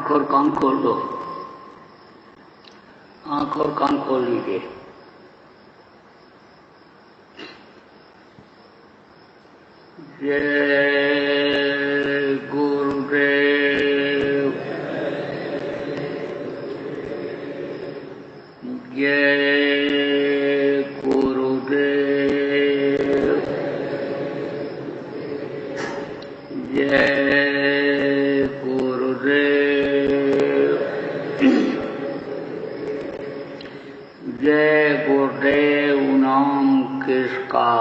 आंख और कान खोल दो, आंख और कान खोल लीजिए। जय गुरुदेव, जय गुरुदेव, जय गुरुदेव, जय गुरुदेव नाम किसका,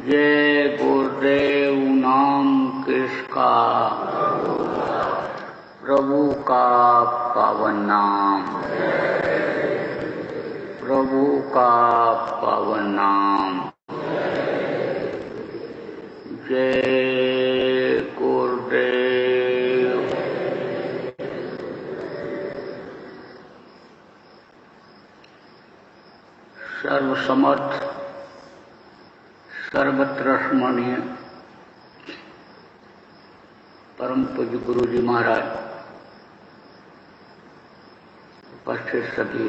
जय गुरुदेव नाम किसका, प्रभु का पावन नाम, प्रभु का पावन नाम। जय गुरुदेव। सर्वसमर्थ सर्वत्र स्मरणीय परम पूज्य गुरु जी महाराज, उपस्थित सभी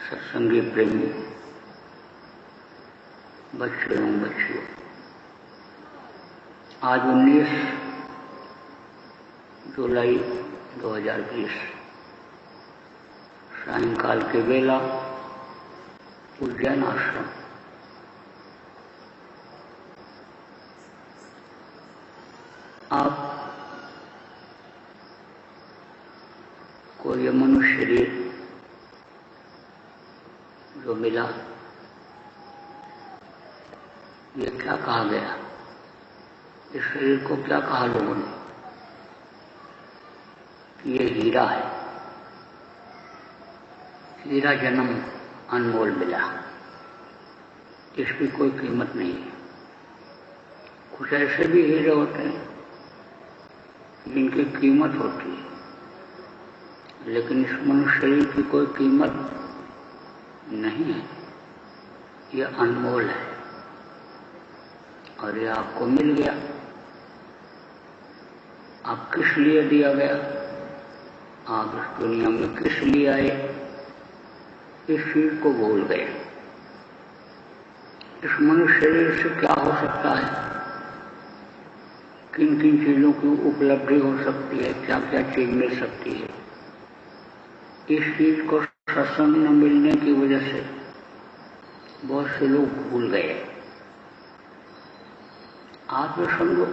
सत्संगी प्रेमी बच्चे एवं बच्चियों, आज 19 जुलाई 2020 सायंकाल के वेला उज्जैन आश्रम आप को ये मनुष्य शरीर जो मिला, ये क्या कहा गया, इस शरीर को क्या कहा लोगों ने, ये हीरा है, हीरा जन्म अनमोल मिला, इसकी कोई कीमत नहीं है। कुछ ऐसे भी हीरे होते हैं जिनकी कीमत होती है, लेकिन इस मनुष्य शरीर की कोई कीमत नहीं है, यह अनमोल है और यह आपको मिल गया। आप किस लिए दिया गया, आप इस दुनिया में किस लिए आए, इस चीज को भूल गए। इस मनुष्य शरीर से क्या हो सकता है, किन किन चीजों की उपलब्धि हो सकती है, क्या क्या चीज मिल सकती है, इस चीज को सत्संग न मिलने की वजह से बहुत से लोग भूल गए। आप ये समझो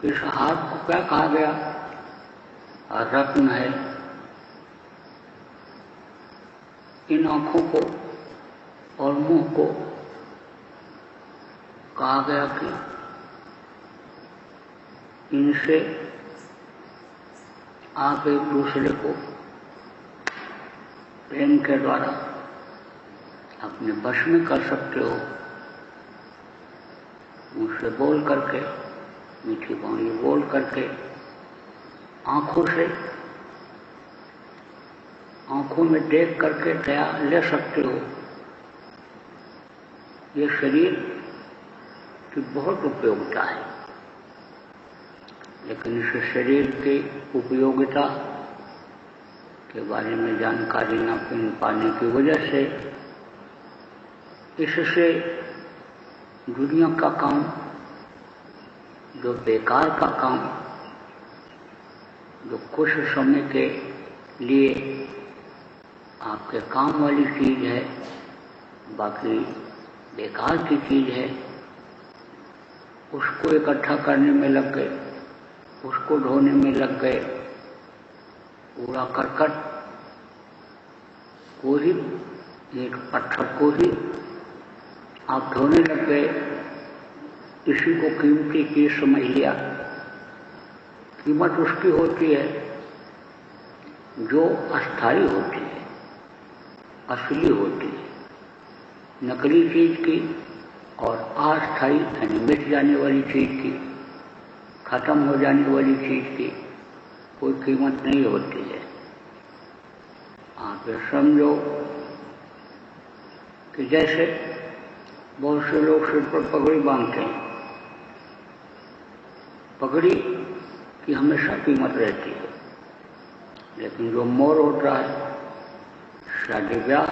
कि इस हाथ को क्या कहा गया, रत्न है। इन आंखों को और मुंह को कहा गया कि इनसे आप एक दूसरे को प्रेम के द्वारा अपने वश में कर सकते हो। मुझसे बोल करके, मीठी वाणी बोल करके, आंखों से, आंखों में देख करके दया ले सकते हो। ये शरीर की बहुत उपयोगिता है, लेकिन इस शरीर की उपयोगिता के बारे में जानकारी न पाने की वजह से इससे दुनिया का काम, जो बेकार का काम, जो कुछ समय के लिए आपके काम वाली चीज है, बाकी बेकार की चीज है, उसको इकट्ठा करने में लग गए, उसको ढोने में लग गए। कूड़ा करकट को ही, एक पत्थर को ही आप ढोने लग गए, इसी को कीमती चीज समझ लिया। कीमत उसकी होती है जो अस्थायी होती है, असली होती है। नकली चीज की और अस्थायी यानी मिट जाने वाली चीज की, खत्म हो जाने वाली चीज की कोई कीमत नहीं होती है। आप ये समझो कि जैसे बहुत से लोग सिर पर पगड़ी बांधते हैं, पगड़ी की हमेशा कीमत रहती है, लेकिन जो मोर होता है शादी ब्याह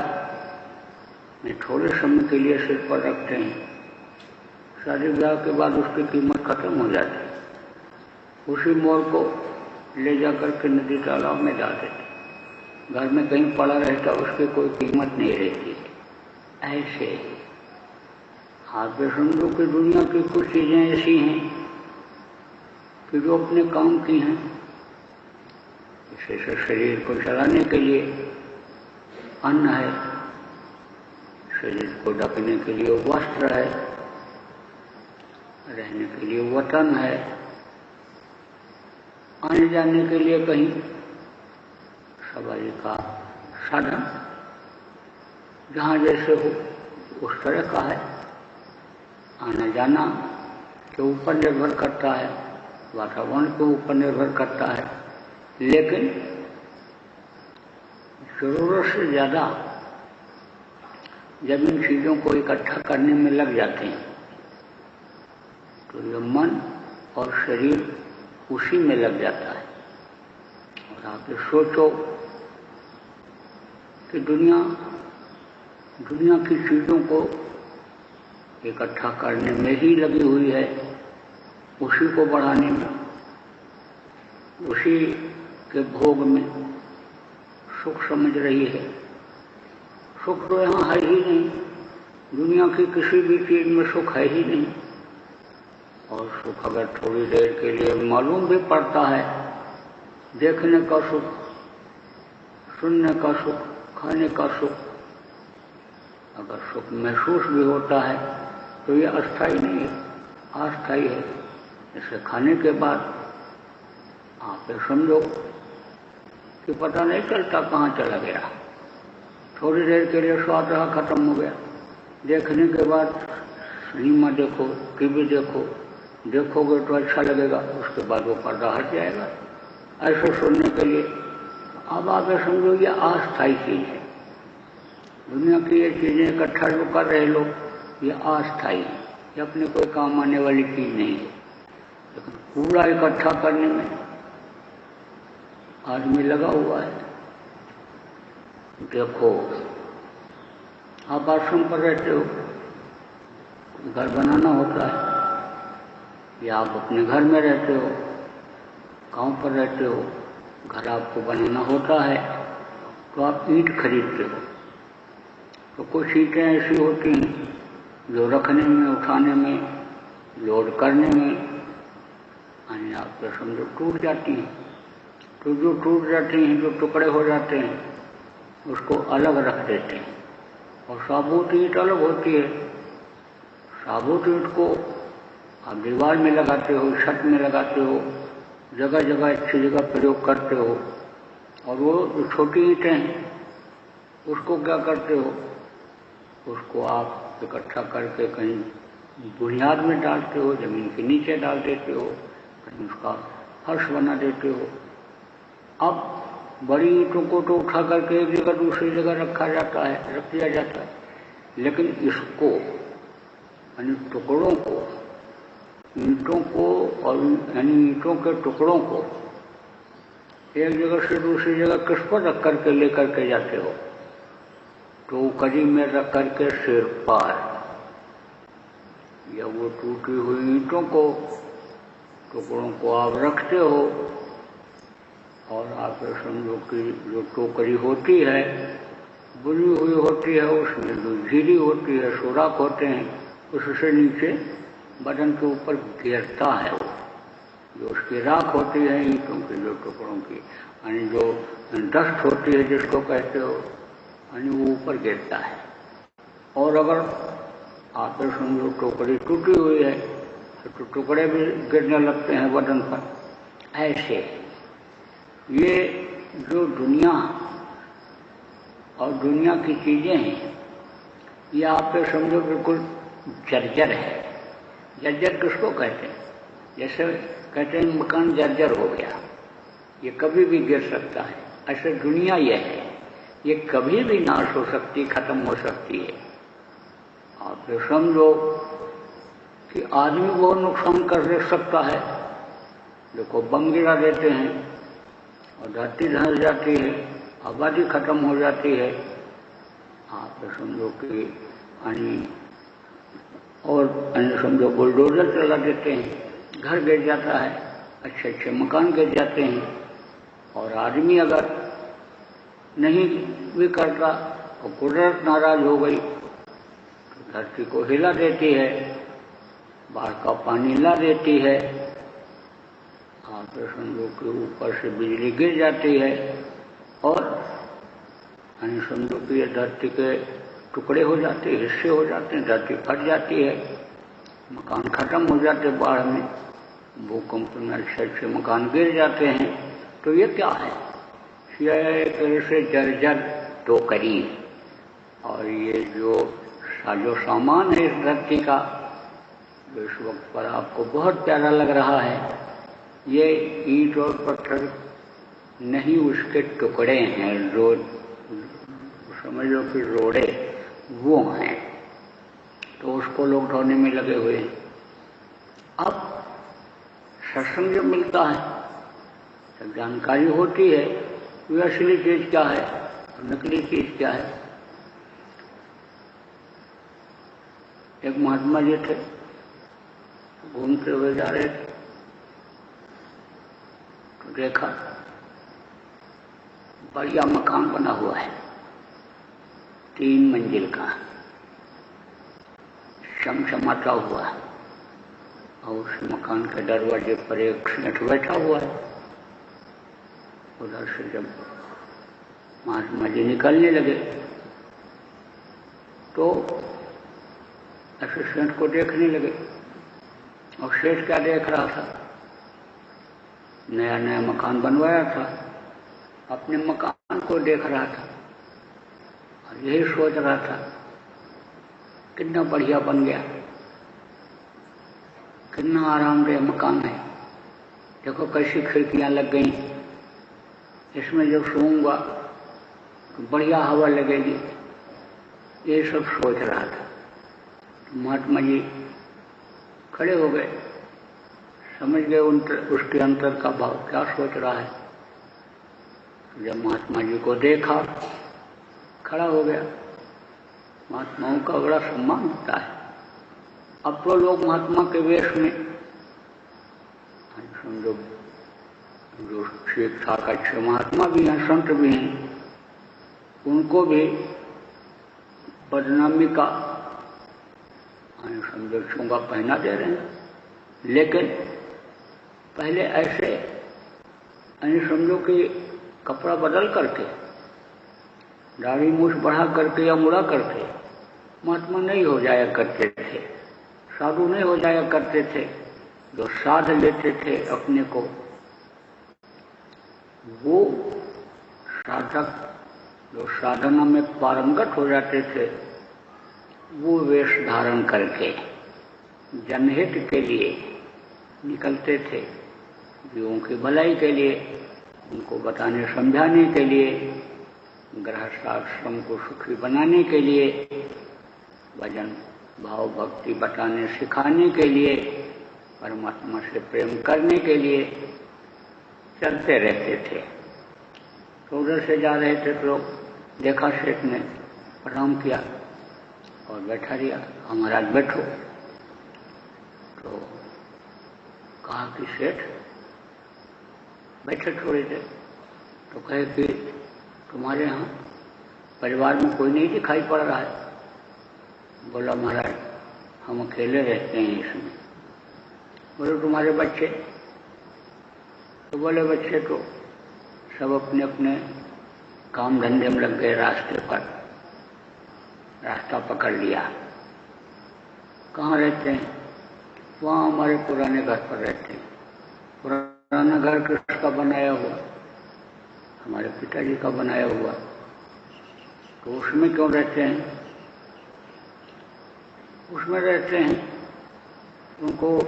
में थोड़े समय के लिए सिर पर रखते हैं, शादी ब्याह के बाद उसकी कीमत खत्म हो जाती है। उसी मोर को ले जाकर के नदी तालाब में डाल देते, घर में कहीं पड़ा रहता उसकी कोई कीमत नहीं रहती है। ऐसे आप समझो कि दुनिया की कुछ चीजें ऐसी हैं कि जो अपने काम की हैं, जैसे शरीर को चलाने के लिए अन्न है, शरीर को ढकने के लिए वस्त्र है, रहने के लिए वतन है, आने जाने के लिए कहीं सवारी का साधन जहाँ जैसे हो उस तरह का है। आना जाना के ऊपर निर्भर करता है, वातावरण के ऊपर निर्भर करता है, लेकिन जरूरत से ज्यादा जब इन चीजों को इकट्ठा करने में लग जाते हैं तो ये मन और शरीर उसी में लग जाता है। और आप ये सोचो कि दुनिया की चीजों को इकट्ठा करने में ही लगी हुई है, उसी को बढ़ाने में, उसी के भोग में सुख समझ रही है। सुख तो यहाँ है ही नहीं, दुनिया की किसी भी चीज में सुख है ही नहीं। और सुख अगर थोड़ी देर के लिए मालूम भी पड़ता है, देखने का सुख, सुनने का सुख, खाने का सुख, अगर सुख महसूस भी होता है तो ये अस्थायी नहीं है, अस्थायी है। इसे खाने के बाद आप ये समझो कि पता नहीं चलता कहाँ चला गया, थोड़ी देर के लिए स्वाद रहा, खत्म हो गया। देखने के बाद सिनेमा देखो, टीवी देखोगे तो अच्छा लगेगा, उसके बाद वो पर्दा हट जाएगा। ऐसे सुनने के लिए अब आप ये समझो ये अस्थायी चीज है। दुनिया की ये चीजें इकट्ठा जो कर रहे लोग, ये अस्थायी है, ये अपने कोई काम आने वाली चीज नहीं है। लेकिन पूरा इकट्ठा करने में आदमी लगा हुआ है। देखो, आप आश्रम पर रहते हो, घर बनाना होता है, या आप अपने घर में रहते हो, गांव पर रहते हो, घर आपको बनाना होता है तो आप ईंट खरीदते हो। तो कुछ ईंटें ऐसी होती हैं जो रखने में, उठाने में, लोड करने में यानी आप तो समझो टूट जाती हैं। तो जो टूट जाती हैं, जो टुकड़े हो जाते हैं, उसको अलग रख देते हैं। और साबुत ईंट अलग होती है। साबुत ईंट को आप दीवार में लगाते हो, छत में लगाते हो, जगह जगह अच्छी जगह प्रयोग करते हो। और वो जो छोटी ईंटें हैं उसको क्या करते हो, उसको आप इकट्ठा करके कहीं बुनियाद में डालते हो, जमीन के नीचे डाल देते हो, कहीं उसका फर्श बना देते हो। अब बड़ी ईंटों को तो उठा करके एक जगह दूसरी जगह रखा जाता है, रख दिया जाता है, लेकिन इसको यानी टुकड़ों को, ईंटों को और यानी ईंटों के टुकड़ों को एक जगह से दूसरी जगह किस पर रख करके लेकर के जाते हो, टोकरी में रख करके सिर पर, या वो टूटी हुई ईंटों को, टुकड़ों को आप रखते हो। और आप समझो कि जो टोकरी होती है बुनी हुई होती है, उसमें जो झीरी होती है, सुराख होते हैं, उससे नीचे बदन के ऊपर गिरता है वो, जो उसकी राख होती है ईंटों की, जो टुकड़ों की, यानी जो डस्ट होती है जिसको कहते हो, यानी वो ऊपर गिरता है। और अगर आप समझो टोकरी टूटी हुई है तो टुकड़े भी गिरने लगते हैं बदन पर। ऐसे ये जो दुनिया और दुनिया की चीजें हैं, ये आप समझो बिल्कुल जर्जर है। जर्जर किसको कहते हैं? जैसे कहते हैं मकान जर्जर हो गया, ये कभी भी गिर सकता है। ऐसे दुनिया ये है, ये कभी भी नाश हो सकती, खत्म हो सकती है। आप समझो कि आदमी बहुत नुकसान कर सकता है, देखो बम गिरा देते हैं और धरती धंस जाती है, आबादी खत्म हो जाती है। आप समझो कि और समझो बुलडोजर चला देते हैं, घर गिर जाता है, अच्छे अच्छे मकान गिर जाते हैं। और आदमी अगर नहीं भी करता और कुदरत नाराज हो गई तो धरती को हिला देती है, बाढ़ का पानी ला देती है। आप समझो कि ऊपर से बिजली गिर जाती है और समझो कि ये धरती के टुकड़े हो जाते हैं, हिस्से हो जाते हैं, धरती फट जाती है, मकान खत्म हो जाते हैं बाढ़ में, भूकंप में अच्छे अच्छे मकान गिर जाते हैं। तो ये क्या है? ये एक तरह से जर्जर टोकरी। और ये जो साजो सामान है इस धरती का, जो इस वक्त पर आपको बहुत प्यारा लग रहा है, ये ईंट और पत्थर नहीं, उसके टुकड़े हैं, जो समझो कि रोड़े वो हैं। तो उसको लोग ढोने में लगे हुए हैं। अब सत्संग जब मिलता है, जब जानकारी होती है कि असली चीज क्या है और नकली चीज क्या है। एक महात्मा जी थे, घूमते हुए जा रहे थे तो देखा बढ़िया मकान बना हुआ है, 3 मंजिल का, चमचमाता हुआ है। और उस मकान के दरवाजे पर एक सेठ बैठा हुआ है। उधर से जब महात्मा जी निकलने लगे तो ऐसे सेठ को देखने लगे। और सेठ क्या देख रहा था? नया नया मकान बनवाया था, अपने मकान को देख रहा था और यही सोच रहा था कितना बढ़िया बन गया, कितना आरामदेह मकान है, देखो कैसी खिड़कियां लग गई, इसमें जब सोऊंगा तो बढ़िया हवा लगेगी। ये सब सोच रहा था। तो महात्मा जी खड़े हो गए, समझ गए उसके अंतर का भाव, क्या सोच रहा है। जब महात्मा जी को देखा, खड़ा हो गया। महात्माओं का बड़ा सम्मान होता है। अब तो लोग महात्मा के वेश में समझो, जो ठीक ठाक अच्छे महात्मा भी हैं, संत भी हैं, उनको भी बदनामी का समझो चूंगा पहना दे रहे हैं। लेकिन पहले ऐसे समझो कि कपड़ा बदल करके, दाढ़ी मूछ बढ़ा करके या मुड़ा करके महात्मा नहीं हो जाया करते थे, साधु नहीं हो जाया करते थे। जो साध लेते थे अपने को, वो साधक जो साधना में पारंगत हो जाते थे, वो वेश धारण करके जनहित के लिए निकलते थे, जीवों की भलाई के लिए, उनको बताने समझाने के लिए, गृहस्थाश्रम को सुखी बनाने के लिए, भजन भाव भक्ति बताने सिखाने के लिए, परमात्मा से प्रेम करने के लिए चलते रहते थे। तो उधर से जा रहे थे तो देखा, सेठ ने प्रणाम किया और बैठा दिया, महाराज बैठो। तो कहा कि सेठ बैठे थोड़ी देर। तो कहे कि तुम्हारे यहाँ परिवार में कोई नहीं दिखाई पड़ रहा है। बोला महाराज हम अकेले रहते हैं इसमें। बोले तुम्हारे बच्चे? तो बोले बच्चे तो सब अपने अपने काम धंधे में लग गए, रास्ते पर रास्ता पकड़ लिया। कहाँ रहते हैं? वहाँ हमारे पुराने घर पर रहते हैं। पुराना घर किसका बनाया हुआ? हमारे पिताजी का बनाया हुआ। तो उसमें क्यों रहते हैं? उसमें रहते हैं, उनको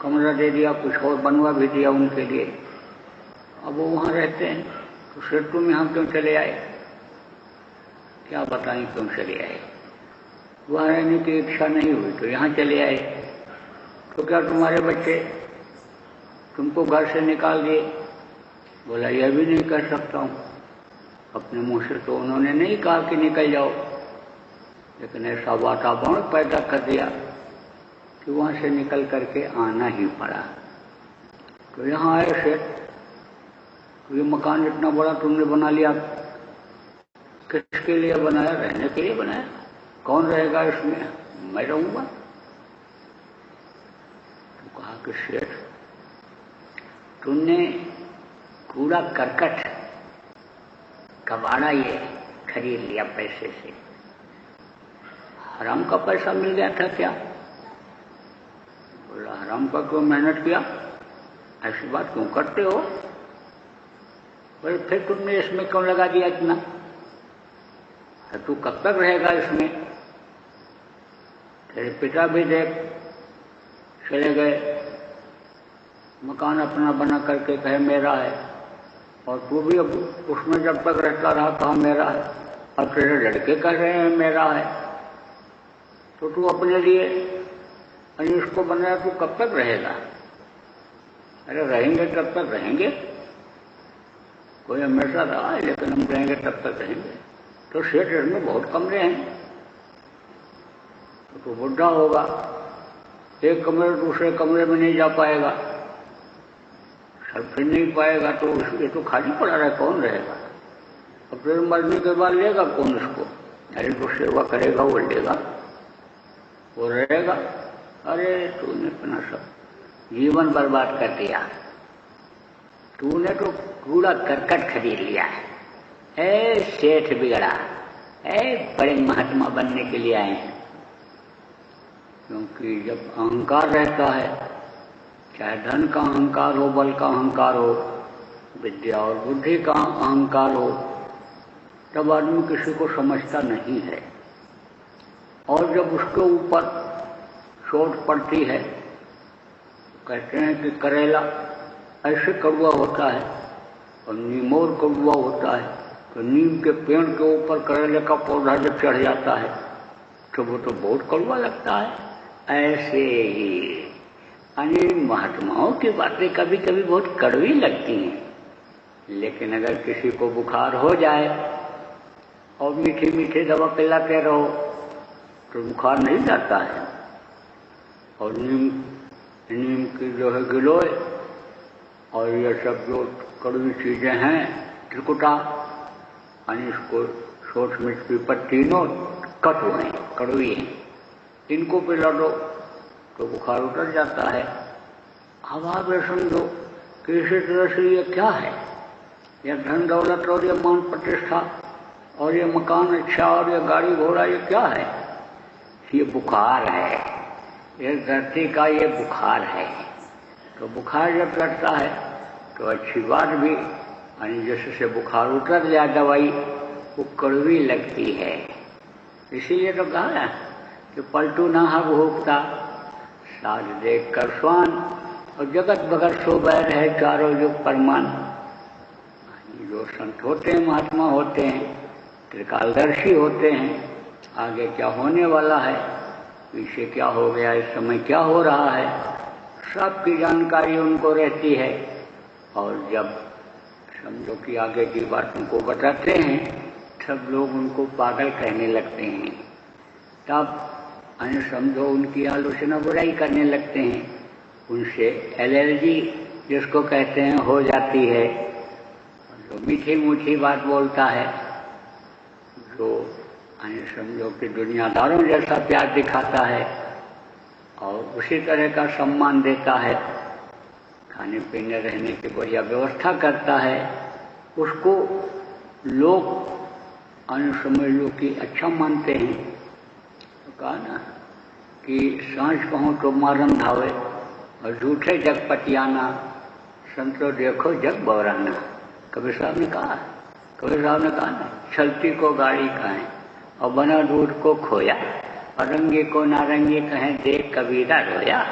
कमरा दे दिया, कुछ और बनवा भी दिया उनके लिए। अब वो वहाँ रहते हैं। तो फिर तुम यहाँ क्यों चले आए? क्या बताएं क्यों चले आए? वहाँ रहने की इच्छा नहीं हुई तो यहाँ चले आए। तो क्या तुम्हारे बच्चे तुमको घर से निकाल दिए। बोला यह भी नहीं कर सकता हूँ, अपने मुंह से तो उन्होंने नहीं कहा कि निकल जाओ, लेकिन ऐसा वातावरण पैदा कर दिया कि वहां से निकल करके आना ही पड़ा। तो यहाँ आए सेठ, तो ये मकान इतना बड़ा तुमने बना लिया, किसके लिए बनाया? रहने के लिए बनाया। कौन रहेगा इसमें? मैं रहूंगा। तो कहा कि सेठ, तुमने कूड़ा करकट कबाड़ा ये खरीद लिया पैसे से, हराम का पैसा मिल गया था क्या? बोला हराम का क्यों मेहनत किया, ऐसी बात क्यों करते हो? बोले फिर तुमने इसमें क्यों लगा दिया इतना? तू कब तक रहेगा इसमें? तेरे पिता भी देख चले गए, मकान अपना बना करके कहे मेरा है, और तू भी अब उसमें जब तक रहता रहा कहा मेरा है, अब तेरे लड़के कह रहे हैं मेरा है, तो तू अपने लिए इसको बनाया, तू कब तक रहेगा? अरे रहेंगे तब तक रहेंगे, कोई हमेशा रहा है, लेकिन हम रहेंगे तब तक रहेंगे। तो सेठ में बहुत कमरे हैं, तो बुढ़ा होगा, एक कमरे दूसरे कमरे में नहीं जा पाएगा, सर फिर नहीं पाएगा, तो ये तो खाली पड़ा रहा, कौन रहेगा? अब फिर मरने के बाद लेगा कौन इसको? अरे जो सेवा करेगा वो लेगा, वो रहेगा। अरे तूने अपना सब जीवन बर्बाद कर दिया, तूने तो कूड़ा करकट खरीद लिया है। ए सेठ बिगड़ा, बड़े महात्मा बनने के लिए आए हैं। क्योंकि जब अहंकार रहता है, चाहे धन का अहंकार हो, बल का अहंकार हो, विद्या और बुद्धि का अहंकार हो, तब आदमी किसी को समझता नहीं है। और जब उसके ऊपर चोट पड़ती है, कहते हैं कि करेला ऐसे कड़वा होता है और नीमोर कड़वा होता है, तो नीम के पेड़ के ऊपर करेले का पौधा जब चढ़ जाता है तो वो तो बहुत कड़वा लगता है। ऐसे ही अनेक महात्माओं की बातें कभी कभी बहुत कड़वी लगती हैं, लेकिन अगर किसी को बुखार हो जाए और मीठी मीठी दवा पिलाते रहो तो बुखार नहीं जाता है। और नीम की जो है गिलोय और ये सब जो कड़वी चीजें हैं, त्रिकुटा, इसको सोच मिर्च पीपल, तीनों कटु हैं, कड़वी हैं, इनको पिला दो तो बुखार उतर जाता है। अब आप ये समझो कि इसी तरह से ये क्या है, ये धन दौलत और ये मान प्रतिष्ठा और ये मकान अच्छा और ये गाड़ी घोड़ा, ये क्या है? ये बुखार है, ये धरती का ये बुखार है। तो बुखार जब चढ़ता है तो अच्छी बात भी, जैसे बुखार उतर जाए दवाई वो कड़वी लगती है। इसीलिए तो कहा है कि पलटू ना हा भोगता, साज देख कर स्वान, और जगत भगत सो बैर है चारों युग परमान। जो संत होते हैं, महात्मा होते हैं, त्रिकालदर्शी होते हैं, आगे क्या होने वाला है, पीछे क्या हो गया, इस समय क्या हो रहा है, सबकी जानकारी उनको रहती है। और जब समझो कि आगे की बात उनको बताते हैं, सब लोग उनको पागल कहने लगते हैं, तब समझो उनकी आलोचना बुराई करने लगते हैं, उनसे एलर्जी जिसको कहते हैं हो जाती है। जो मीठी मीठी बात बोलता है, जो समझो कि दुनियादारों जैसा प्यार दिखाता है और उसी तरह का सम्मान देता है, खाने पीने रहने की बढ़िया व्यवस्था करता है, उसको लोग समझ लो कि अच्छा मानते हैं। तो कहा ना कि सांझ कहूँ तो मारन धावे और झूठे जग पटियाना, संतो देखो जग बौराना। कबीर साहब ने कहा ना, छलती को गाड़ी कहें और बना दूध को खोया, और रंगे को नारंगी कहें देख कबीरा रोया।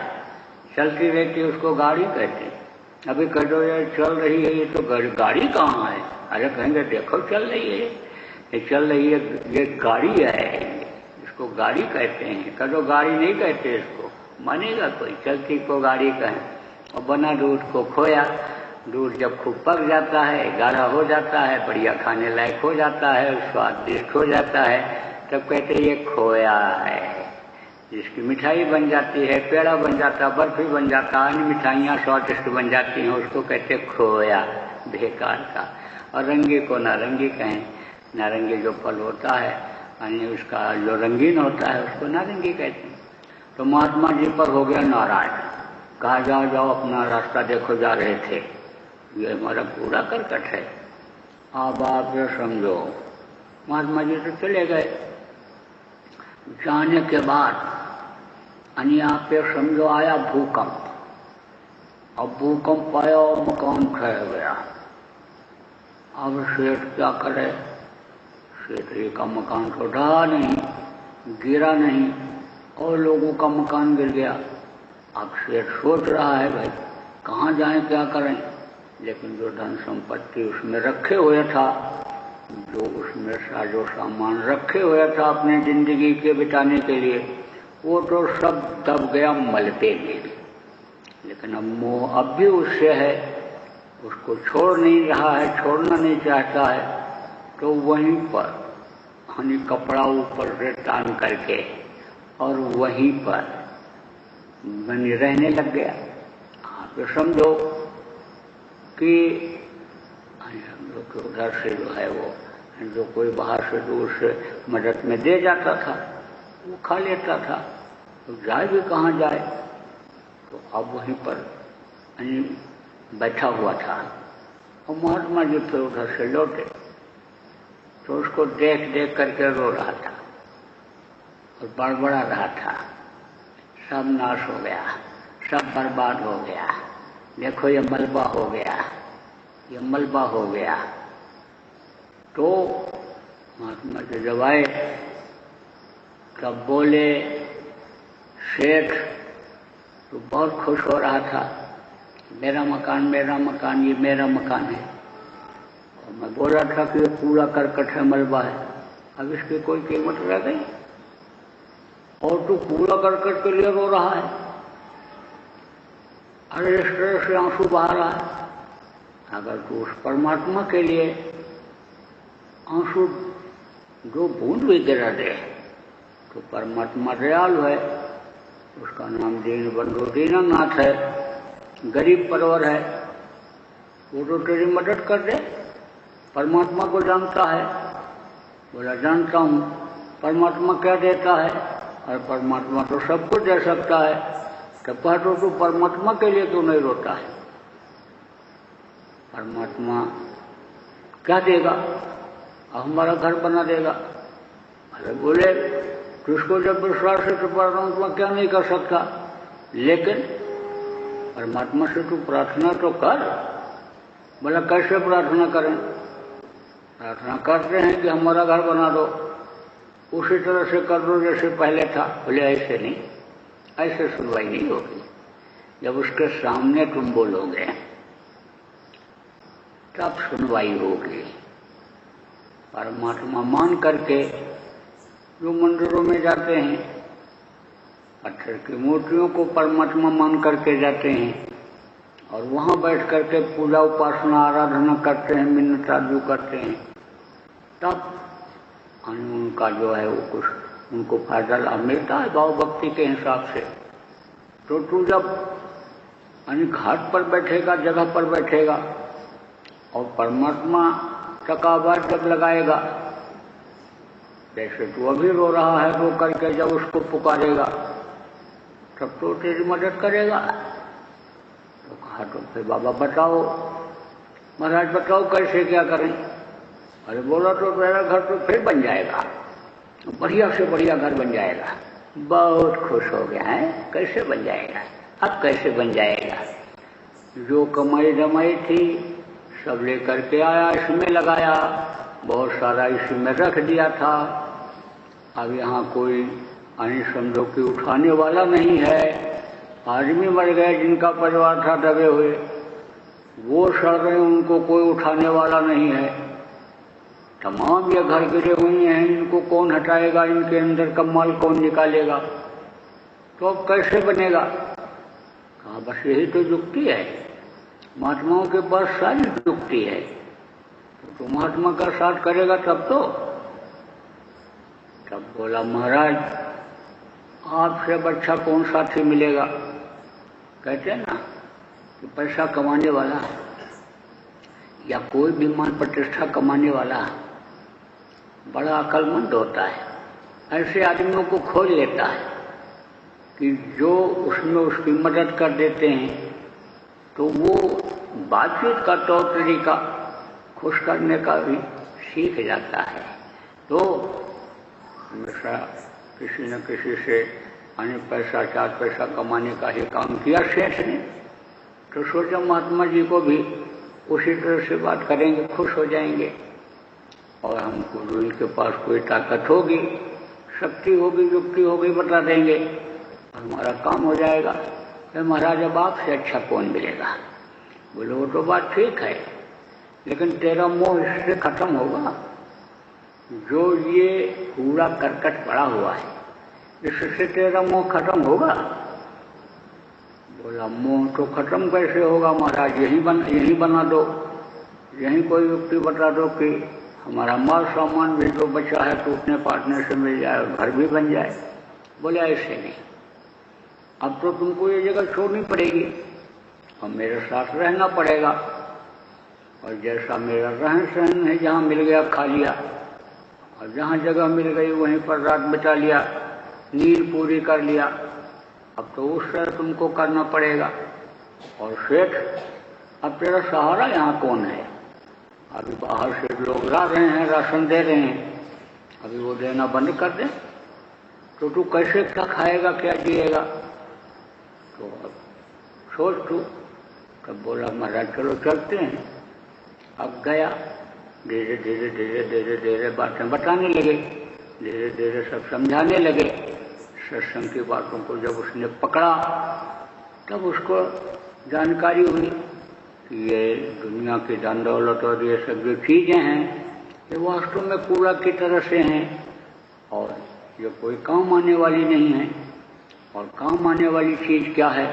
चलती रहती उसको गाड़ी कहते। अभी कह दो यार चल रही है, ये तो गाड़ी कहाँ है? अरे कहेंगे देखो चल रही है, ये चल रही है, ये गाड़ी है, इसको गाड़ी कहते हैं। कह दो गाड़ी नहीं कहते इसको, मानेगा कोई? चलती को गाड़ी कहें और बना दूध को खोया। दूध जब खूब पक जाता है, गाढ़ा हो जाता है, बढ़िया खाने लायक हो जाता है, स्वादिष्ट हो जाता है, तब कहते ये खोया है। जिसकी मिठाई बन जाती है, पेड़ा बन जाता, बर्फी बन जाता, अन्य मिठाइयाँ स्वादिष्ट बन जाती हैं, उसको कहते खोया बेकार का। और रंगी को नारंगी कहें। नारंगी जो फल होता है यानी उसका जो रंगीन होता है उसको नारंगी कहते हैं। तो महात्मा जी पर हो गया नाराज। कहा जाओ जाओ अपना रास्ता देखो, जा रहे थे, ये हमारा पूरा करकट है, अब आप ये समझो। महात्मा जी तो चले गए। जाने के बाद यानी आप ये समझो आया भूकंप। अब भूकंप आया और मकान खह गया। अब सेठ क्या करे? सेठ का मकान तो ढहा नहीं, गिरा नहीं, और लोगों का मकान गिर गया। अब सेठ सोच रहा है भाई कहाँ जाएं, क्या करें। लेकिन जो धन संपत्ति उसमें रखे हुए था, जो उसमें साजो सामान रखे हुए था अपने जिंदगी के बिताने के लिए, वो तो सब दब गया मलबे में। लेकिन अब मोह अब भी उससे है, उसको छोड़ नहीं रहा है, छोड़ना नहीं चाहता है। तो वहीं पर यानी कपड़ा ऊपर से टांग करके और वहीं पर बनी रहने लग गया। आप ये समझो कि उधर से जो है वो जो कोई बाहर से दूर से मदद में दे जाता था वो खा लेता था, तो जाए भी कहाँ जाए। तो अब वहीं पर बैठा हुआ था। और महात्मा जी फिर उधर से लौटे तो उसको देख देख करके रो रहा था और बड़बड़ा रहा था, सब नाश हो गया, सब बर्बाद हो गया, देखो ये मलबा हो गया, ये मलबा हो गया। तो महात्मा जी जब आए तब बोले, सेठ तो बहुत खुश हो रहा था, मेरा मकान, ये मेरा मकान है। और मैं बोल रहा था कि ये पूरा करकट है, मलबा है, अब इसकी कोई कीमत रह गई। और तू पूरा करकट के लिए रो रहा है, अरे इस तरह से आंसू बहा रहा है। अगर तू उस परमात्मा के लिए आंसू जो बूंद भी गिरा दे तो परमात्मा दयालु है, उसका नाम दीन बंधु दीनानाथ है, गरीब परवर है, वो तो तेरी मदद कर दे। परमात्मा को जानता है। बोला जानता हूँ परमात्मा क्या देता है, और परमात्मा तो सब कुछ दे सकता है। तब कहा तो तू परमात्मा के लिए क्यों नहीं रोता है? परमात्मा क्या देगा? हमारा घर बना देगा। अरे बोले तुझको जब विश्वास है तो परमात्मा क्या नहीं कर सकता, लेकिन परमात्मा से तू प्रार्थना तो कर। बोला कैसे प्रार्थना करें? प्रार्थना करते हैं कि हमारा घर बना दो, उसी तरह से कर दो जैसे पहले था। बोले ऐसे नहीं, ऐसे सुनवाई नहीं होगी। जब उसके सामने तुम बोलोगे तब सुनवाई होगी। परमात्मा मान करके जो मंदिरों में जाते हैं, पत्थर की मूर्तियों को परमात्मा मान करके जाते हैं और वहां बैठ करके पूजा उपासना आराधना करते हैं, मिन्नत आदि करते हैं, तब उनका जो है वो कुछ उनको फायदा लाभ मिलता है भाव भक्ति के हिसाब से। तो तू जब घाट पर बैठेगा, जगह पर बैठेगा और परमात्मा तक आवाज जब लगाएगा, जैसे तू अभी रो रहा है, रो करके जब उसको पुकारेगा तब तो तेरी मदद करेगा। तो कहा तो फिर बाबा बताओ, महाराज बताओ कैसे क्या करें? अरे बोला तो मेरा घर तो फिर बन जाएगा, बढ़िया से बढ़िया घर बन जाएगा। बहुत खुश हो गया है, कैसे बन जाएगा? अब कैसे बन जाएगा? जो कमाई जमाई थी सब लेकर के आया, इसमें लगाया, बहुत सारा इसी में रख दिया था। अब यहाँ कोई समझो कि उठाने वाला नहीं है। आदमी मर गए जिनका परिवार था दबे हुए, वो सड़ रहे, उनको कोई उठाने वाला नहीं है। तमाम ये घर गिरे हुए हैं, इनको कौन हटाएगा? इनके अंदर का माल कौन निकालेगा? तो अब कैसे बनेगा? हाँ, बस यही तो युक्ति है, महात्माओं के पास सारी युक्ति है। तो महात्मा का साथ करेगा तब बोला महाराज आपसे अब अच्छा कौन साथी मिलेगा। कहते हैं ना कि पैसा कमाने वाला या कोई भी मान प्रतिष्ठा कमाने वाला बड़ा अक्लमंद होता है, ऐसे आदमियों को खोज लेता है कि जो उसमें उसकी मदद कर देते हैं, तो वो बातचीत का तौर तरीका खुश करने का भी सीख जाता है। तो हमेशा किसी न किसी से पैसा 4 पैसा कमाने का ही काम किया सेठ ने, तो सोचा महात्मा जी को भी उसी तरह से बात करेंगे, खुश हो जाएंगे और हमको जो इनके पास कोई ताकत होगी, शक्ति होगी, युक्ति होगी, बता देंगे, हमारा काम हो जाएगा। तो महाराज अब आपसे अच्छा कौन मिलेगा। बोले वो तो बात ठीक है, लेकिन तेरा मोह इससे खत्म होगा जो ये कूड़ा करकट पड़ा हुआ है, इससे तेरा मोह खत्म होगा। बोला मोह तो खत्म कैसे होगा महाराज, यही बना दो, यही कोई युक्ति बता दो कि हमारा माल सामान भी जो बचा है टूटने पाटने से मिल जाए और घर भी बन जाए। बोले ऐसे नहीं, अब तो तुमको ये जगह छोड़नी पड़ेगी और मेरे साथ रहना पड़ेगा, और जैसा मेरा रहन सहन है, जहाँ मिल गया खा लिया और जहाँ जगह मिल गई वहीं पर रात बिता लिया, नींद पूरी कर लिया, अब तो उस तरह तुमको करना पड़ेगा। और सेठ अब तेरा सहारा यहाँ कौन है, अभी बाहर से लोग ला रहे हैं, राशन दे रहे हैं, अभी वो देना बंद कर दे तो तू कैसे क्या खाएगा, क्या जिएगा। तो अब सोच तू। तब बोला महाराज चलो चलते हैं। अब गया, धीरे धीरे धीरे धीरे धीरे बातें बताने लगे, धीरे धीरे सब समझाने लगे। सत्संग की बातों को जब उसने पकड़ा तब उसको जानकारी हुई कि ये दुनिया की धन दौलत और ये सब जो चीज़ें हैं ये वास्तव में कूड़ा की तरह से हैं और ये कोई काम आने वाली नहीं है। और काम आने वाली चीज़ क्या है,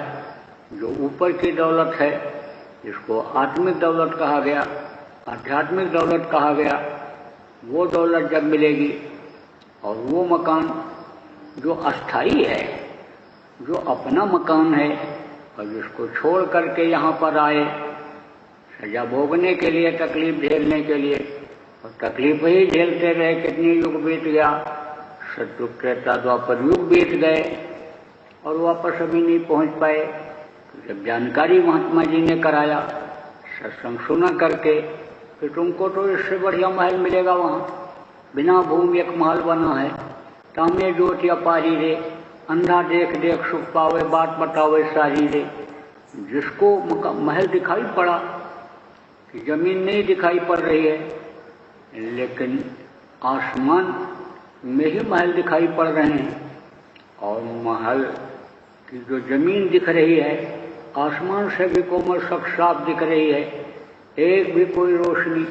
जो ऊपर की दौलत है, जिसको आत्मिक दौलत कहा गया, आध्यात्मिक दौलत कहा गया, वो दौलत जब मिलेगी और वो मकान जो अस्थाई है, जो अपना मकान है और जिसको छोड़ करके यहाँ पर आए सजा भोगने के लिए, तकलीफ झेलने के लिए, और तकलीफ ही झेलते रहे, कितनी युग बीत गया, सतयुग त्रेता द्वापर युग बीत गए और वापस अभी नहीं पहुँच पाए। तो जब जानकारी महात्मा जी ने कराया, सत्संग सुना करके कि तुमको तो इससे बढ़िया महल मिलेगा वहाँ, बिना भूमि एक महल बना है, तामे ज्योति अपारी रे, अंधा देख देख सुख पावे, बात बतावे सारी रे। जिसको महल दिखाई पड़ा कि जमीन नहीं दिखाई पड़ रही है, लेकिन आसमान में ही महल दिखाई पड़ रहे हैं, और महल की जो जमीन दिख रही है आसमान से भी कोमल साफ दिख रही है, एक भी कोई रोशनी,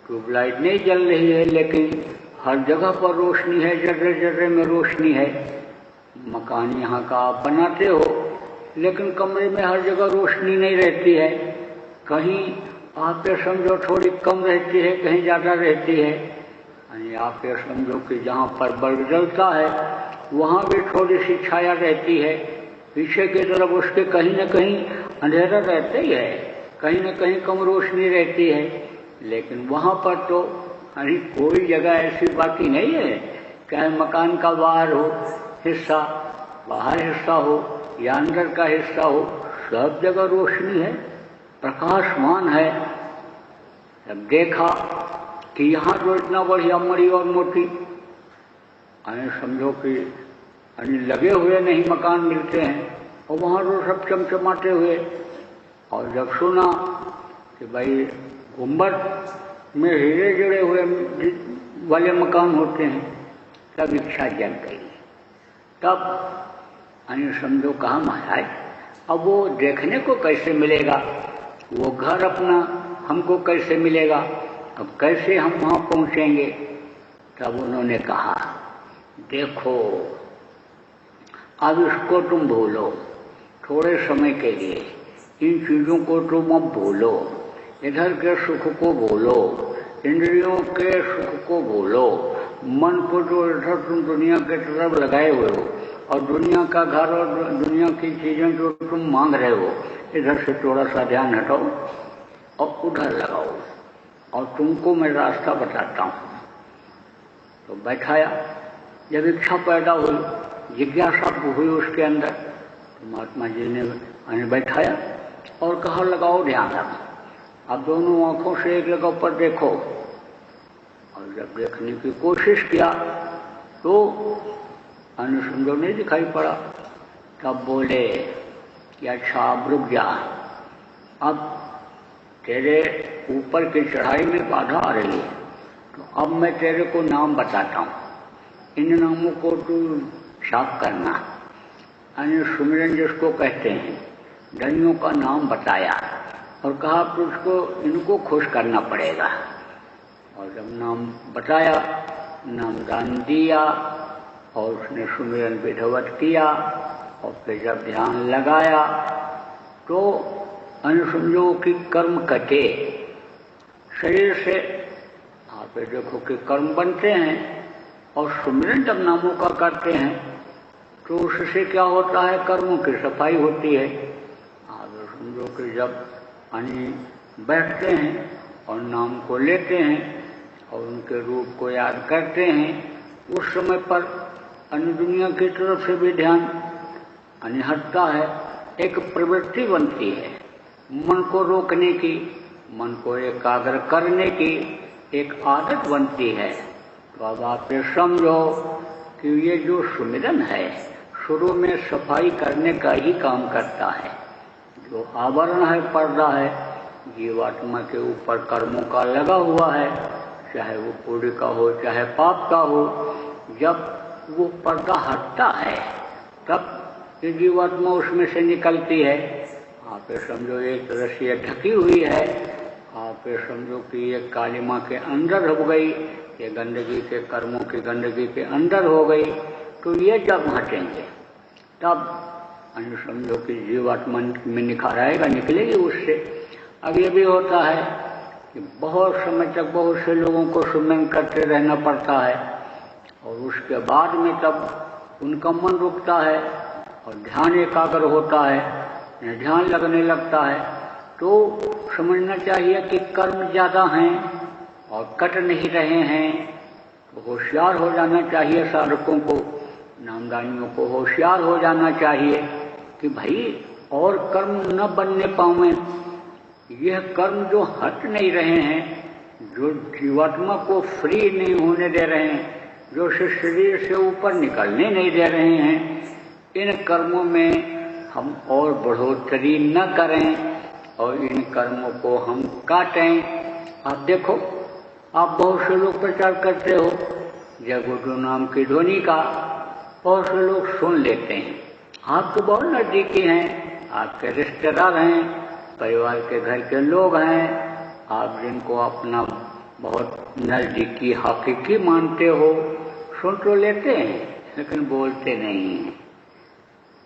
ट्यूबलाइट नहीं जल रही है, लेकिन हर जगह पर रोशनी है, जर्रे जर्रे में रोशनी है। मकान यहाँ का आप बनाते हो, लेकिन कमरे में हर जगह रोशनी नहीं रहती है, कहीं आप ये समझो थोड़ी कम रहती है, कहीं ज़्यादा रहती है। यानी आप ये समझो कि जहाँ पर बल्ब जलता है वहाँ भी थोड़ी सी छाया रहती है, पीछे की तरफ उसके कहीं न कहीं अंधेरा रहता ही है, कहीं न कहीं कम रोशनी रहती है। लेकिन वहाँ पर तो अरे कोई जगह ऐसी बाकी नहीं है, चाहे मकान का बाहर हो हिस्सा, बाहर हिस्सा हो या अंदर का हिस्सा हो, सब जगह रोशनी है, प्रकाशमान है। जब देखा कि यहाँ तो इतना बढ़िया मड़ी और मोटी, समझो कि लगे हुए नहीं मकान मिलते हैं, और वहाँ तो सब चमचमाते हुए। और जब सुना कि भाई गुम्बद में हीरे जड़े हुए वाले मकान होते हैं, तब इच्छा जग गई। तब समझो कहा महाराज अब वो देखने को कैसे मिलेगा, वो घर अपना हमको कैसे मिलेगा, अब कैसे हम वहाँ पहुँचेंगे। तब उन्होंने कहा देखो अब इसको तुम भूलो, थोड़े समय के लिए इन चीजों को तुम अब भूलो, इधर के सुख को भूलो, इंद्रियों के सुख को भूलो, मन को जो इधर तुम दुनिया के तरफ लगाए हुए हो और दुनिया का घर और दुनिया की चीजें जो तुम मांग रहे हो, इधर से थोड़ा सा ध्यान हटाओ और उधर लगाओ और तुमको मैं रास्ता बताता हूँ। तो बैठाया, जब इच्छा पैदा हुई, जिज्ञासा हुई उसके अंदर, तो महात्मा जी ने बैठाया और कहा लगाओ ध्यान। अब दोनों आंखों से एक जगह पर देखो, और जब देखने की कोशिश किया तो अनुसंजो नहीं दिखाई पड़ा। तब बोले कि अच्छा अब रुक जा, अब तेरे ऊपर की चढ़ाई में बाधा आ रही है, तो अब मैं तेरे को नाम बताता हूँ, इन नामों को तू जाप करना। सुमिरन जिसको कहते हैं, धनियों का नाम बताया और कहा तुझको इनको खुश करना पड़ेगा। और जब नाम बताया, नाम दान दिया और उसने सुमिरन विधिवत किया और फिर जब ध्यान लगाया तो अनुसंजो की कर्म कटे शरीर से। आप देखो कि कर्म बनते हैं और सुमिरन जब नामों का करते हैं तो उससे क्या होता है, कर्मों की सफाई होती है। आप समझो कि जब बैठते हैं और नाम को लेते हैं और उनके रूप को याद करते हैं, उस समय पर अन्य दुनिया की तरफ से भी ध्यान हटता है। एक प्रवृत्ति बनती है मन को रोकने की, मन को एकाग्र करने की एक आदत बनती है। तो अब आप ये समझो कि ये जो सुमिरन है शुरू में सफाई करने का ही काम करता है। जो आवरण है, पर्दा है, जीवात्मा के ऊपर कर्मों का लगा हुआ है, चाहे वो पुण्य का हो चाहे पाप का हो, जब वो पर्दा हटता है तब ये जीवात्मा उसमें से निकलती है। आप ये समझो एक तरह से ये ढकी हुई है, आप ये समझो कि ये कालिमा के अंदर हो गई, ये गंदगी के कर्मों की गंदगी के अंदर हो गई। तो ये जब हटेंगे तब समझो कि जीवात्मा में निखार आएगा, निकलेगी उससे। अब ये भी होता है कि बहुत समय तक बहुत से लोगों को सुमिरन करते रहना पड़ता है और उसके बाद में तब उनका मन रुकता है और ध्यान एकाग्र होता है, ध्यान लगने लगता है। तो समझना चाहिए कि कर्म ज़्यादा हैं और कट नहीं रहे हैं। तो होशियार हो जाना चाहिए, साधकों को, नामदानियों को होशियार हो जाना चाहिए कि भाई और कर्म न बनने पावें। यह कर्म जो हट नहीं रहे हैं, जो जीवात्मा को फ्री नहीं होने दे रहे हैं, जो शरीर से ऊपर निकलने नहीं दे रहे हैं, इन कर्मों में हम और बढ़ोतरी न करें और इन कर्मों को हम काटें। आप देखो, आप बहुत से लोग प्रचार करते हो जय गुरु नाम की ध्वनि का, बहुत से लोग सुन लेते हैं। आप तो बहुत नजदीकी हैं, आपके रिश्तेदार हैं, परिवार के घर के लोग हैं, आप जिनको अपना बहुत नजदीकी हकीकी मानते हो, सुन तो लेते हैं लेकिन बोलते नहीं हैं,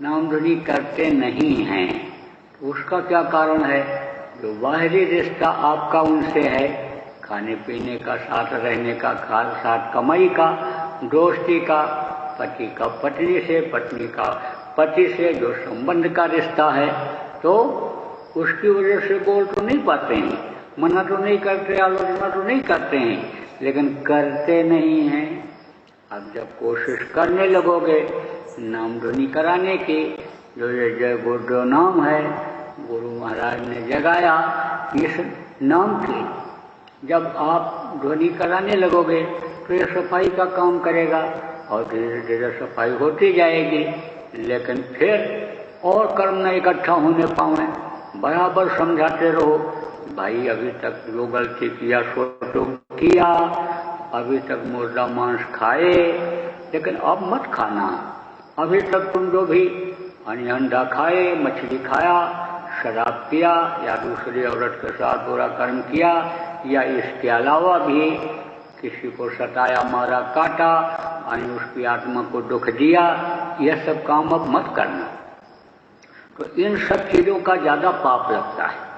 नाम ध्वनि करते नहीं हैं। उसका क्या कारण है? जो बाहरी रिश्ता आपका उनसे है, खाने पीने का, साथ रहने का, साथ कमाई का, दोस्ती का, पति का पत्नी से, पत्नी का पति से जो संबंध का रिश्ता है, तो उसकी वजह से बोल तो नहीं पाते हैं, मना तो नहीं करते, आलोचना तो नहीं करते हैं, लेकिन करते नहीं हैं। अब जब कोशिश करने लगोगे नाम ध्वनि कराने की, जो ये जय गुरु नाम है, गुरु महाराज ने जगाया इस नाम की, जब आप ध्वनि कराने लगोगे तो ये सफाई का काम करेगा और धीरे धीरे सफाई होती जाएगी। लेकिन फिर और कर्म न इकट्ठा होने पाए, बराबर समझाते रहो, भाई अभी तक जो गलती किया सो तो किया, अभी तक मुर्दा मांस खाए लेकिन अब मत खाना, अभी तक तुम जो भी अंडा खाए, मछली खाया, शराब पिया या दूसरी औरत के साथ बुरा कर्म किया या इसके अलावा भी किसी को सताया, मारा, काटा और उसकी आत्मा को दुख दिया, यह सब काम अब मत करना। तो इन सब चीज़ों का ज़्यादा पाप लगता है।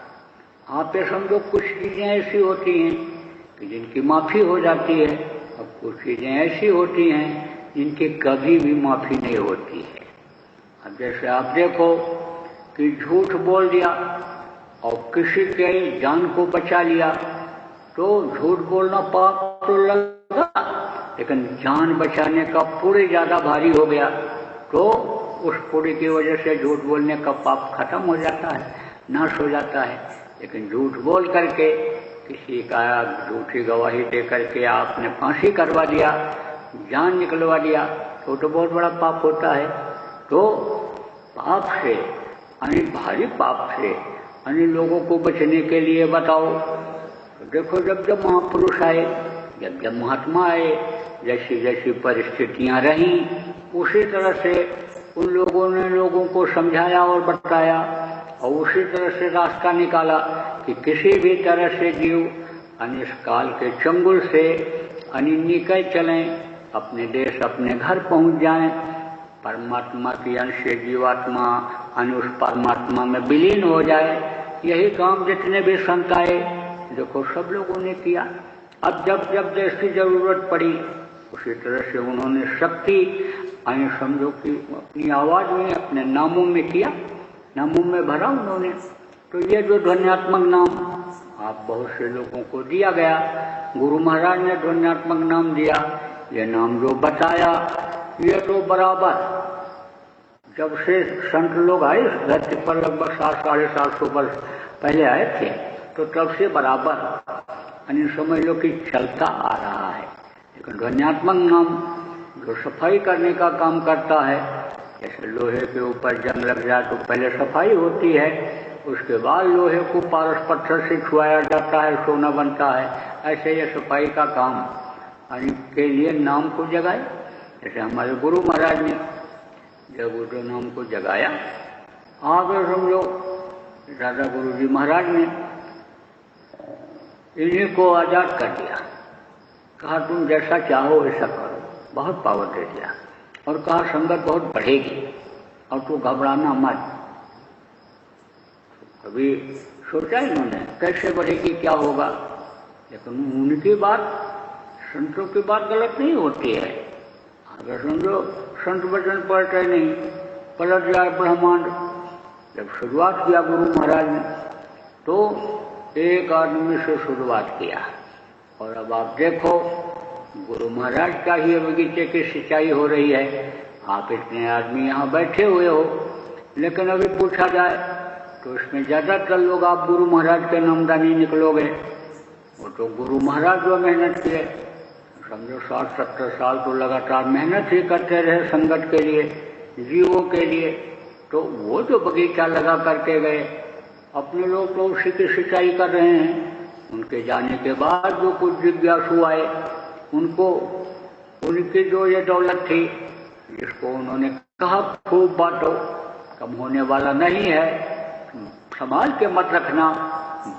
आप ये समझो कुछ चीज़ें ऐसी होती हैं कि जिनकी माफ़ी हो जाती है, और कुछ चीज़ें ऐसी होती हैं जिनकी कभी भी माफ़ी नहीं होती है। अब जैसे आप देखो कि झूठ बोल दिया और किसी के जान को बचा लिया, तो झूठ बोलना पाप तो लगा, लेकिन जान बचाने का पुण्य ज़्यादा भारी हो गया, तो उस पुण्य की वजह से झूठ बोलने का पाप खत्म हो जाता है, नाश हो जाता है। लेकिन झूठ बोल करके किसी का झूठी गवाही दे करके आपने फांसी करवा दिया, जान निकलवा दिया, तो बहुत बड़ा पाप होता है। तो पाप से, यानी भारी पाप से, यानी लोगों को बचने के लिए बताओ, तो देखो जब महापुरुष आए, जब महात्मा आए, जैसी जैसी परिस्थितियां रहीं, उसी तरह से उन लोगों ने लोगों को समझाया और बताया, और उसी तरह से रास्ता निकाला कि किसी भी तरह से जीव यानी इस काल के चंगुल से यानी निकल चलें, अपने देश अपने घर पहुंच जाएं, परमात्मा की अंश से जीवात्मा यानी उस परमात्मा में विलीन हो जाए। यही काम जितने भी संत आए, देखो सब लोगों ने किया। अब जब जब देश की जरूरत पड़ी, उसी तरह से उन्होंने शक्ति यानी समझो कि अपनी आवाज में, अपने नामों में किया, नामों में भरा उन्होंने। तो ये जो ध्वन्यात्मक नाम आप बहुत से लोगों को दिया गया, गुरु महाराज ने ध्वन्यात्मक नाम दिया, ये नाम जो बताया, ये तो बराबर जब से संत लोग आए धरती पर, लगभग 700-750 वर्ष पहले आए थे, तो तब से बराबर यानी समझ लो कि चलता आ रहा है। लेकिन ध्वन्यात्मक नाम जो सफाई करने का काम करता है, जैसे लोहे के ऊपर जंग लग जाए तो पहले सफाई होती है, उसके बाद लोहे को पारस पत्थर से छुआया जाता है, सोना बनता है। ऐसे ये सफाई का काम यानी के लिए नाम को जगाए। जैसे हमारे गुरु महाराज ने जब उस नाम को जगाया, आगे समझो दादा गुरु जी महाराज ने इन्हीं को आजाद कर दिया, कहा तुम जैसा चाहो वैसा करो, बहुत पावर दे दिया, और कहा संगत बहुत बढ़ेगी और तू घबराना मत। अभी सोचा इन्होंने कैसे बढ़ेगी, क्या होगा, लेकिन उनकी बात, संतों की बात गलत नहीं होती है। अगर समझो संत वचन पलटे नहीं, पलट जाए ब्रह्मांड। जब शुरुआत किया गुरु महाराज ने, तो एक आदमी से शुरुआत किया, और अब आप देखो गुरु महाराज का ही बगीचे की सिंचाई हो रही है। आप इतने आदमी यहाँ बैठे हुए हो, लेकिन अभी पूछा जाए तो इसमें ज़्यादातर लोग आप गुरु महाराज के नामदानी निकलोगे। वो तो गुरु महाराज जो मेहनत किए, समझो 60-70 साल तो लगातार मेहनत ही करते रहे संगत के लिए, जीवों के लिए। तो वो जो बगीचा लगा करके गए, अपने लोग तो उसी की सिंचाई कर रहे हैं। उनके जाने के बाद जो कुछ जिज्ञासु आए, उनको उनकी जो ये दौलत थी, जिसको उन्होंने कहा खूब बांटो, कम होने वाला नहीं है, संभाल के मत रखना,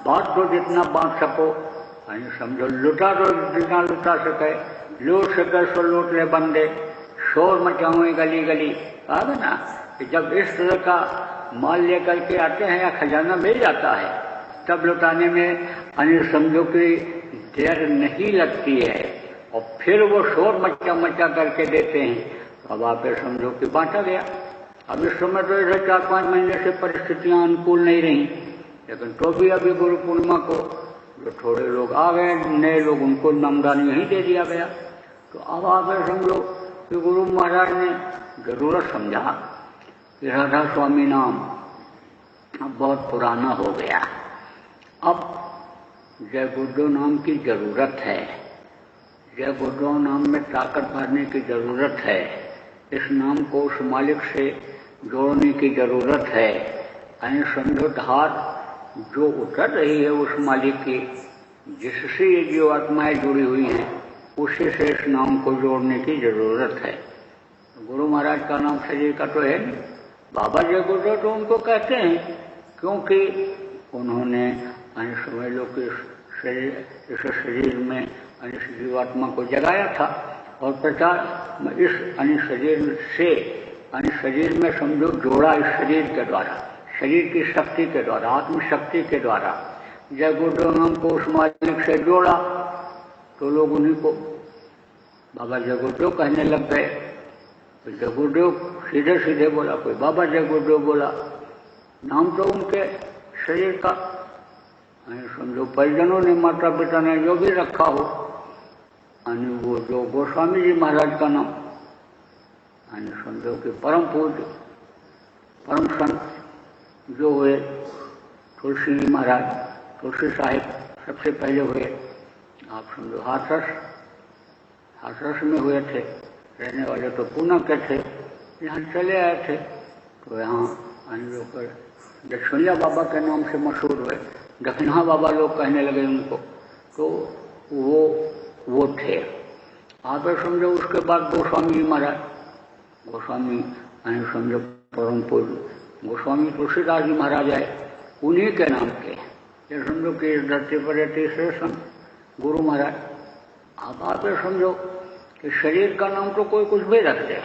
बांट दो जितना बांट सको, समझो लुटा दो जितना लुटा सके, लूट सके सो लूट ले बंदे, शोर मचाओ गली गली। कहा ना कि जब इस तरह का माल लेकर के आते हैं या खजाना मिल जाता है, तब लुटाने में समझो कि देर नहीं लगती है, और फिर वो शोर मचा करके देते हैं। अब आप ये समझो कि बांटा गया। अब इस समय तो इधर 4-5 महीने से परिस्थितियां अनुकूल नहीं रही, लेकिन तो भी अभी गुरु पूर्णिमा को जो थोड़े लोग आ गए, नए लोग, उनको नामदानी यही दे दिया गया। तो अब आप ये समझो कि गुरु महाराज ने जरूरत समझा कि राधा स्वामी नाम अब बहुत पुराना हो गया, अब जय गुरुदेव नाम की जरूरत है, जय गुरुदेव नाम में ताकत भरने की जरूरत है, इस नाम को उस मालिक से जोड़ने की जरूरत है। यानी समझो धार जो उतर रही है उस मालिक की, जिससे ये जीवात्माएं जुड़ी हुई हैं, उसी से इस नाम को जोड़ने की जरूरत है। गुरु महाराज का नाम शरीर का तो है नहीं, बाबा जय गुरुदेव तो उनको कहते हैं, क्योंकि उन्होंने समझ लो कि इस शरीर में इस जीवात्मा को जगाया था, और प्रचार इस शरीर से यानी शरीर में समझो जोड़ा इस शरीर के द्वारा, शरीर की शक्ति के द्वारा, आत्मशक्ति के द्वारा जय गुरुदेव को उस मालिक से जोड़ा तो लोग उन्हीं को बाबा जय गुरुदेव कहने लग गए। तो जय गुरुदेव सीधे सीधे बोला, कोई बाबा जय गुरुदेव बोला, नाम तो उनके शरीर का समझो परिजनों ने, माता पिता ने जो भी रखा हो, वो जो गोस्वामी जी महाराज का नाम समझो कि परम पूज्य परम संत जो हुए तुलसी जी महाराज, तुलसी साहिब सबसे पहले हुए। आप समझो हाथरस में हुए थे, रहने वाले तो पूना के थे, यहाँ चले आए थे तो यहाँ होकर दक्षिणिया बाबा के नाम से मशहूर हुए, दक्षिणा बाबा लोग कहने लगे उनको, तो वो थे। आप समझो उसके बाद गोस्वामी जी महाराज, गोस्वामी समझो परम पूज्य गोस्वामी तुलसीदास जी महाराज आए, उन्हीं के नाम के ये समझो कि इस धरती पर तीसरे संत गुरु महाराज। आप समझो कि शरीर का नाम तो कोई कुछ भी रख दे,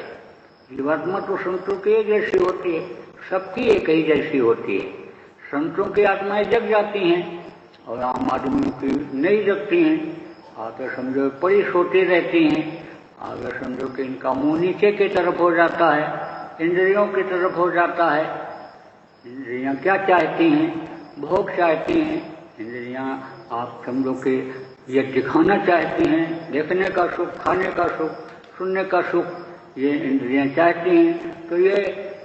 जीवात्मा तो संतों की एक जैसी होती है, सबकी एक ही जैसी होती है। संतों की आत्माएं जग जाती हैं और आम आदमियों की नहीं जगती हैं। आप समझो पड़ी सोती रहती हैं। आप समझो कि इनका मुंह नीचे की तरफ हो जाता है, इंद्रियों की तरफ हो जाता है। इंद्रियां क्या चाहती हैं? भोग चाहती हैं। इंद्रियां आप समझो कि ये दिखाना चाहती हैं, देखने का सुख, खाने का सुख, सुनने का सुख, ये इंद्रियां चाहती हैं। तो ये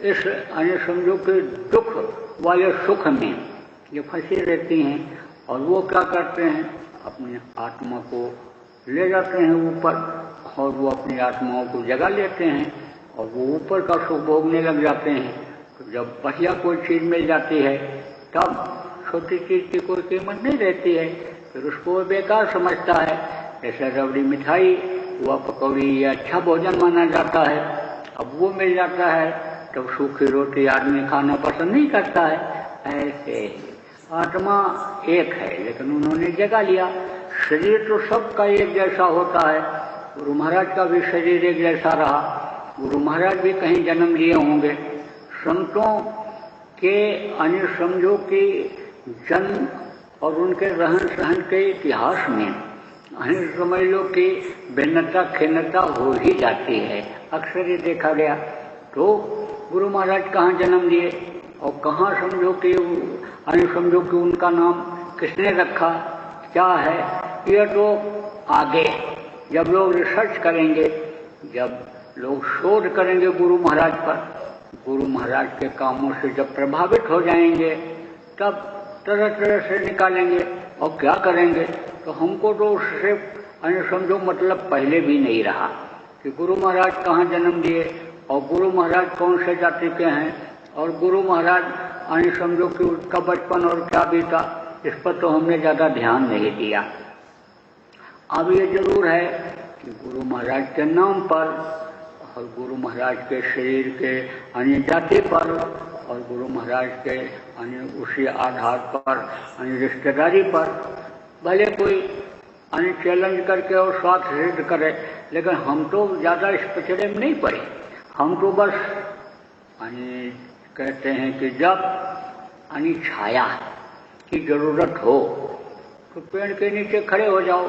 इस समझो कि दुख वाले सुख में ये फंसी रहती हैं और वो क्या करते हैं, अपनी आत्मा को ले जाते हैं ऊपर और वो अपनी आत्माओं को जगा लेते हैं और वो ऊपर का सुख भोगने लग जाते हैं। तो जब बढ़िया कोई चीज़ मिल जाती है तब छोटी चीज़ की कोई कीमत नहीं रहती है, फिर उसको वो बेकार समझता है। जैसे रबड़ी मिठाई हुआ, पकौड़ी, या अच्छा भोजन माना जाता है, अब वो मिल जाता है तब सूखी रोटी आदमी खाना पसंद नहीं करता है। ऐसे आत्मा एक है लेकिन उन्होंने जगा लिया। शरीर तो सबका एक जैसा होता है। गुरु महाराज का भी शरीर एक जैसा रहा, गुरु महाराज भी कहीं जन्म लिए होंगे। संतों के समझो कि जन्म और उनके रहन सहन के इतिहास में समझ लो कि भिन्नता खिन्नता हो ही जाती है, अक्सर ये देखा गया। तो गुरु महाराज कहाँ जन्म लिए और कहाँ समझो कि समझो कि उनका नाम किसने रखा, क्या है, ये तो आगे जब लोग रिसर्च करेंगे, जब लोग शोध करेंगे गुरु महाराज पर, गुरु महाराज के कामों से जब प्रभावित हो जाएंगे तब तरह तरह से निकालेंगे और क्या करेंगे। तो हमको तो उससे समझो मतलब पहले भी नहीं रहा कि गुरु महाराज कहाँ जन्म लिए और गुरु महाराज कौन से जाति के हैं और गुरु महाराज समझो कि उसका बचपन और क्या बीता, इस पर तो हमने ज़्यादा ध्यान नहीं दिया। अब ये जरूर है कि गुरु महाराज के नाम पर और गुरु महाराज के शरीर के जाति पर और गुरु महाराज के उसी आधार पर रिश्तेदारी पर भले कोई चैलेंज करके और स्वार्थ सिद्ध करे, लेकिन हम तो ज़्यादा इस पचड़े में नहीं पड़े। हम तो बस कहते हैं कि जब छाया की जरूरत हो तो पेड़ के नीचे खड़े हो जाओ,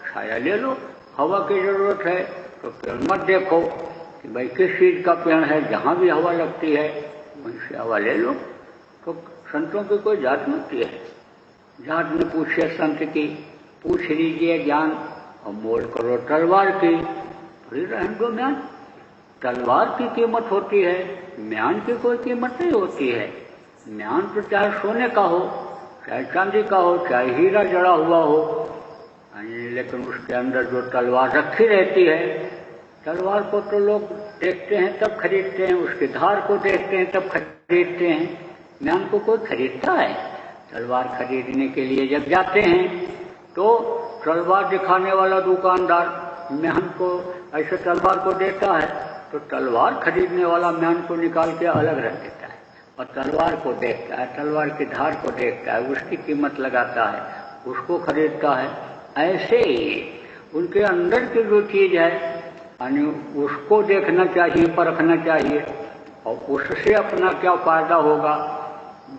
छाया ले लो। हवा की जरूरत है तो पेड़ मत देखो कि भाई किस चीज़ का पेड़ है, जहाँ भी हवा लगती है वहीं से हवा ले लो। तो संतों की कोई जात होती है, जात में पूछिए संत की, पूछ लीजिए ज्ञान और मोल करो तलवार की, फिर रहने दो म्यान। तलवार की कीमत होती है, म्यान की कोई कीमत नहीं होती है। म्यान तो चाहे सोने का हो, चाहे चांदी का हो, चाहे हीरा जड़ा हुआ हो, लेकिन उसके अंदर जो तलवार रखी रहती है, तलवार को तो लोग देखते हैं तब खरीदते हैं, उसके धार को देखते हैं तब खरीदते हैं। म्यान को कोई खरीदता है? तलवार खरीदने के लिए जब जाते हैं तो तलवार दिखाने वाला दुकानदार म्यान को ऐसे तलवार को देता है, तो तलवार खरीदने वाला म्यान को निकाल के अलग रख देता है और तलवार को देखता है, तलवार की धार को देखता है, उसकी कीमत लगाता है, उसको खरीदता है। ऐसे ही उनके अंदर की जो चीज़ है उसको देखना चाहिए, परखना चाहिए। और उससे अपना क्या फायदा होगा,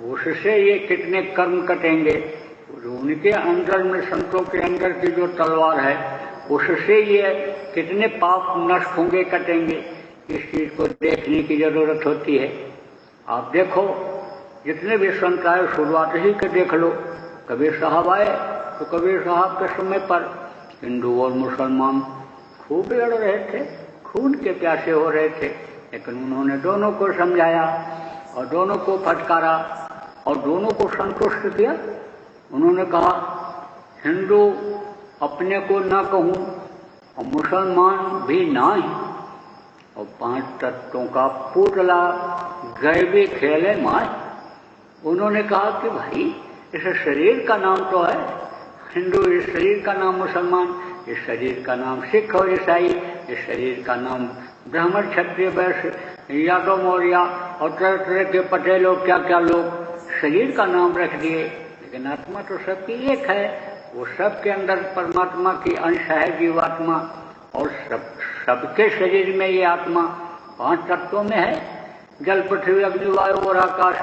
उससे ये कितने कर्म कटेंगे, उनके अंदर में, संतों के अंदर की जो तलवार है उससे ये कितने पाप नष्ट होंगे, कटेंगे, इस चीज को देखने की जरूरत होती है। आप देखो जितने भी संत आए शुरुआत ही के देख लो, कबीर साहब आए तो कबीर साहब के समय पर हिंदू और मुसलमान खूब लड़ रहे थे, खून के प्यासे हो रहे थे, लेकिन उन्होंने दोनों को समझाया और दोनों को फटकारा और दोनों को संतुष्ट किया। उन्होंने कहा हिंदू अपने को न कहूं और मुसलमान भी ना ही, और 5 तत्वों का पुतला गैबी खेले माए। उन्होंने कहा कि भाई इस शरीर का नाम तो है हिंदू, इस शरीर का नाम मुसलमान, इस शरीर का नाम सिख और ईसाई, इस शरीर का नाम ब्राह्मण क्षत्रिय वैश्य यादव मौर्य और तरह तरह के पटेल और क्या क्या लोग शरीर का नाम रख दिए, लेकिन आत्मा तो सबकी एक है। वो सबके अंदर परमात्मा की अंश है जीवात्मा, और सबके शरीर में ये आत्मा 5 तत्वों में है। जल पृथ्वी अग्नि वायु और आकाश,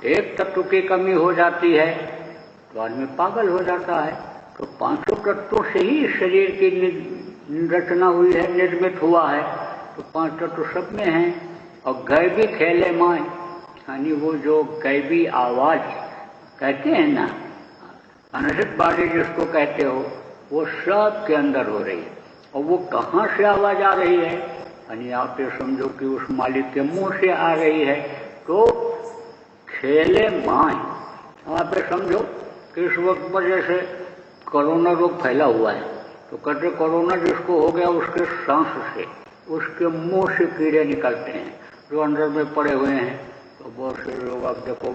एक तत्व की कमी हो जाती है तो आदमी पागल हो जाता है। तो 5 तत्वों से ही शरीर की रचना हुई है, निर्मित हुआ है, तो 5 तत्व सब में हैं। और गैबी खेले माए, यानी वो जो गैबी आवाज कहते हैं ना, अनसित बाणी जिसको कहते हो, वो सब के अंदर हो रही है। और वो कहाँ से आवाज आ रही है, यानी आप ये समझो कि उस मालिक के मुंह से आ रही है। तो खेले माए, आप ये समझो कि इस वक्त पर जैसे कोरोना रोग फैला हुआ है, तो कहते कोरोना जिसको हो गया उसके सांस से, उसके मुंह से कीड़े निकलते हैं जो अंदर में पड़े हुए हैं। तो बहुत से लोग अब देखो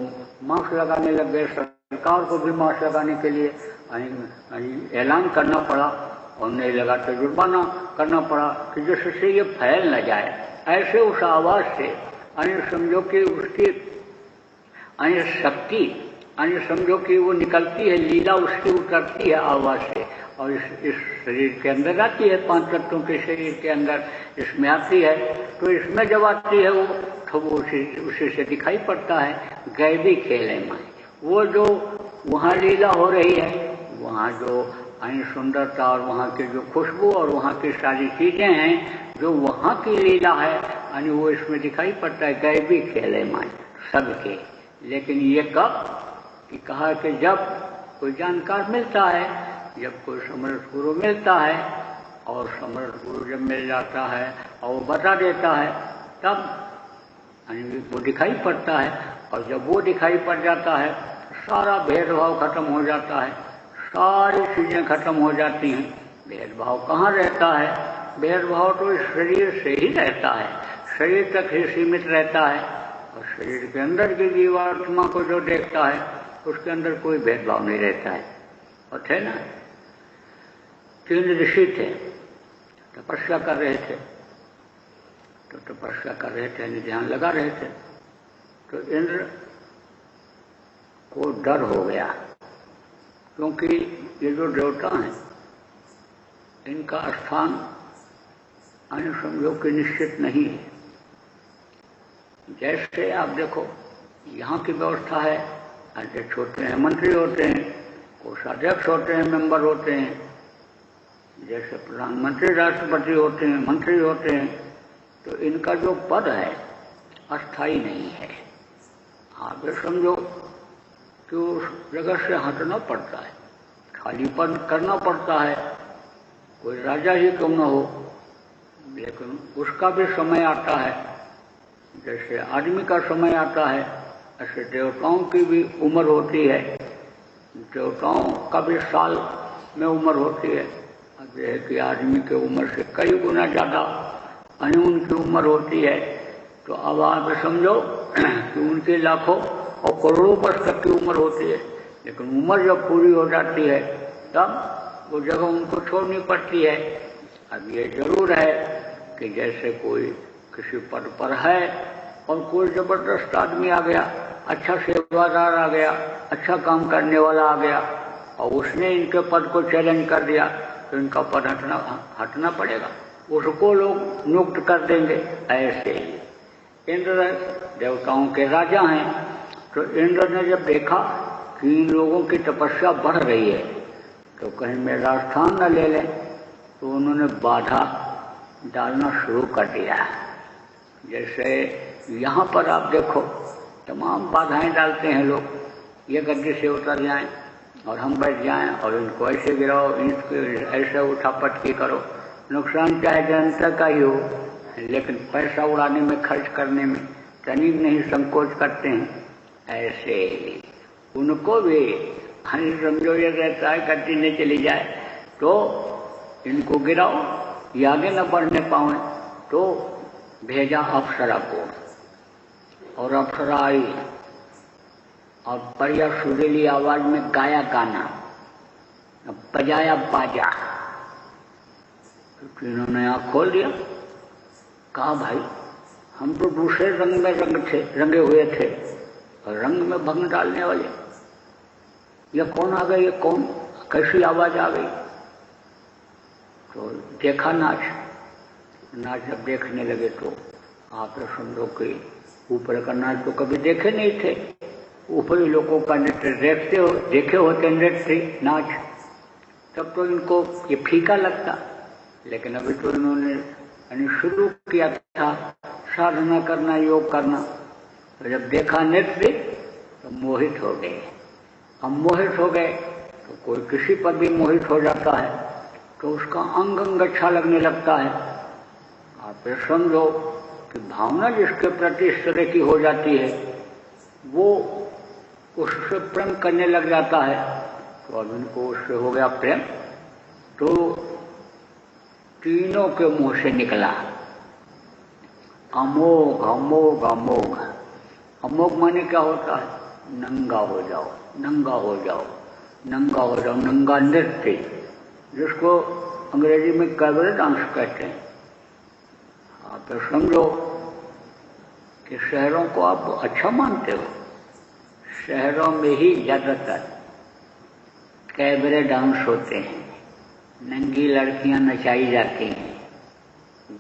मास्क लगाने लग गए, सरकार को भी मास्क लगाने के लिए ऐलान करना पड़ा, और नहीं लगा तो जुर्माना करना पड़ा कि जिससे ये फैल न जाए। ऐसे उस आवाज से समझो कि उसकी शक्ति, समझो कि वो निकलती है, लीला उसकी उतरती है आवाज से, और इस शरीर के अंदर आती है, 5 तत्वों के शरीर के अंदर इसमें आती है। तो इसमें जब आती है वो, तो वो उसी से दिखाई पड़ता है। गैबी खेले माए, वो जो वहाँ लीला हो रही है, वहाँ जो सुंदरता और वहाँ की जो खुशबू और वहाँ की सारी चीजें हैं जो वहाँ की लीला है, यानी वो इसमें दिखाई पड़ता है। गैबी खेले माए सबके, लेकिन ये कब कि कहा कि जब कोई जानकार मिलता है, जब कोई समर्थ गुरु मिलता है, और समर्थ गुरु जब मिल जाता है और वो बता देता है, तब वो दिखाई पड़ता है। और जब वो दिखाई पड़ जाता है, सारा भेदभाव खत्म हो जाता है, सारी चीजें खत्म हो जाती हैं। भेदभाव कहाँ रहता है? भेदभाव तो इस शरीर से ही रहता है, शरीर तक ही सीमित रहता है। और शरीर के अंदर की जीवात्मा को जो देखता है उसके अंदर कोई भेदभाव नहीं रहता है। और थे ना 3 ऋषि थे, तपस्या कर रहे थे, तो तपस्या कर रहे थे, ध्यान लगा रहे थे, तो इंद्र को डर हो गया, क्योंकि ये जो देवता हैं इनका स्थान समझो कि निश्चित नहीं है। जैसे आप देखो यहाँ की व्यवस्था है, अध्यक्ष होते हैं, मंत्री होते हैं, कोषाध्यक्ष होते हैं, मेंबर होते हैं, जैसे प्रधानमंत्री राष्ट्रपति होते हैं, मंत्री होते हैं, तो इनका जो पद है अस्थायी नहीं है। आप ये समझो कि उस जगह से हटना पड़ता है, खालीपन करना पड़ता है, कोई राजा ही क्यों न हो, लेकिन उसका भी समय आता है। जैसे आदमी का समय आता है, ऐसे देवताओं की भी उम्र होती है, देवताओं का भी साल में उम्र होती है। अब यह है कि आदमी की उम्र से कई गुना ज़्यादा उनकी उम्र होती है। तो अब आप समझो कि उनकी लाखों और करोड़ों वर्ष तक की उम्र होती है, लेकिन उम्र जब पूरी हो जाती है तब वो जगह उनको छोड़नी पड़ती है। अब ये जरूर है कि जैसे कोई किसी पद पर है और कोई जबरदस्त आदमी आ गया, अच्छा सेवादार आ गया, अच्छा काम करने वाला आ गया, और उसने इनके पद को चैलेंज कर दिया, तो इनका पद हटना पड़ेगा, उसको लोग नियुक्त कर देंगे। ऐसे ही इंद्र देवताओं के राजा हैं, तो इंद्र ने जब देखा कि इन लोगों की तपस्या बढ़ रही है तो कहीं मेरा स्थान न ले लें, तो उन्होंने बाधा डालना शुरू कर दिया। जैसे यहाँ पर आप देखो तमाम बाधाएं डालते हैं लोग, ये गद्दी से उतर जाएं और हम बैठ जाएं और इनको ऐसे गिराओ, इसको ऐसे उठापटकी करो। नुकसान चाहे जनता का ही हो, लेकिन पैसा उड़ाने में, खर्च करने में तनिक नहीं संकोच करते हैं। ऐसे उनको भी हनी समझो ये रहता है गद्दी ने चली जाए तो इनको गिराओ, ये आगे न बढ़ने पाए, तो भेजा अप्सरा को, और अप्सरा आई और बढ़िया सुरीली आवाज में गाया गाना, बजाया बाजा। तो इन्होंने आँख खोल दिया, कहा भाई हम तो दूसरे रंग में रंगे हुए थे और रंग में भंग डालने वाले, यह कौन आ गई, ये कौन, कैसी आवाज आ गई। तो देखा नाच जब देखने लगे तो आप समझो कि ऊपर का नाच तो कभी देखे नहीं थे, ऊपरी लोगों का नृत्य देखे होते नृत्य नाच, तब तो इनको ये फीका लगता। लेकिन अभी तो इन्होंने शुरू किया था साधना करना, योग करना, तो जब देखा नृत्य तो मोहित हो गए। अब मोहित हो गए तो कोई किसी पर भी मोहित हो जाता है तो उसका अंग अंग अच्छा लगने लगता है। आप ये समझो कि भावना जिसके प्रति इस तरह की हो जाती है वो उससे प्रेम करने लग जाता है। तो अब इनको उससे हो गया प्रेम, तो तीनों के मुंह से निकला अमोघ अमोघ अमोघ। अमोघ माने क्या होता है, नंगा हो जाओ, नंगा हो जाओ, नंगा हो जाओ, नंगा नृत्य, जिसको अंग्रेजी में कैबरे डांस कहते हैं। आप तो समझो कि शहरों को आप अच्छा मानते हो, शहरों में ही ज्यादातर कैबरे डांस होते हैं, नंगी लड़कियां नचाई जाती हैं,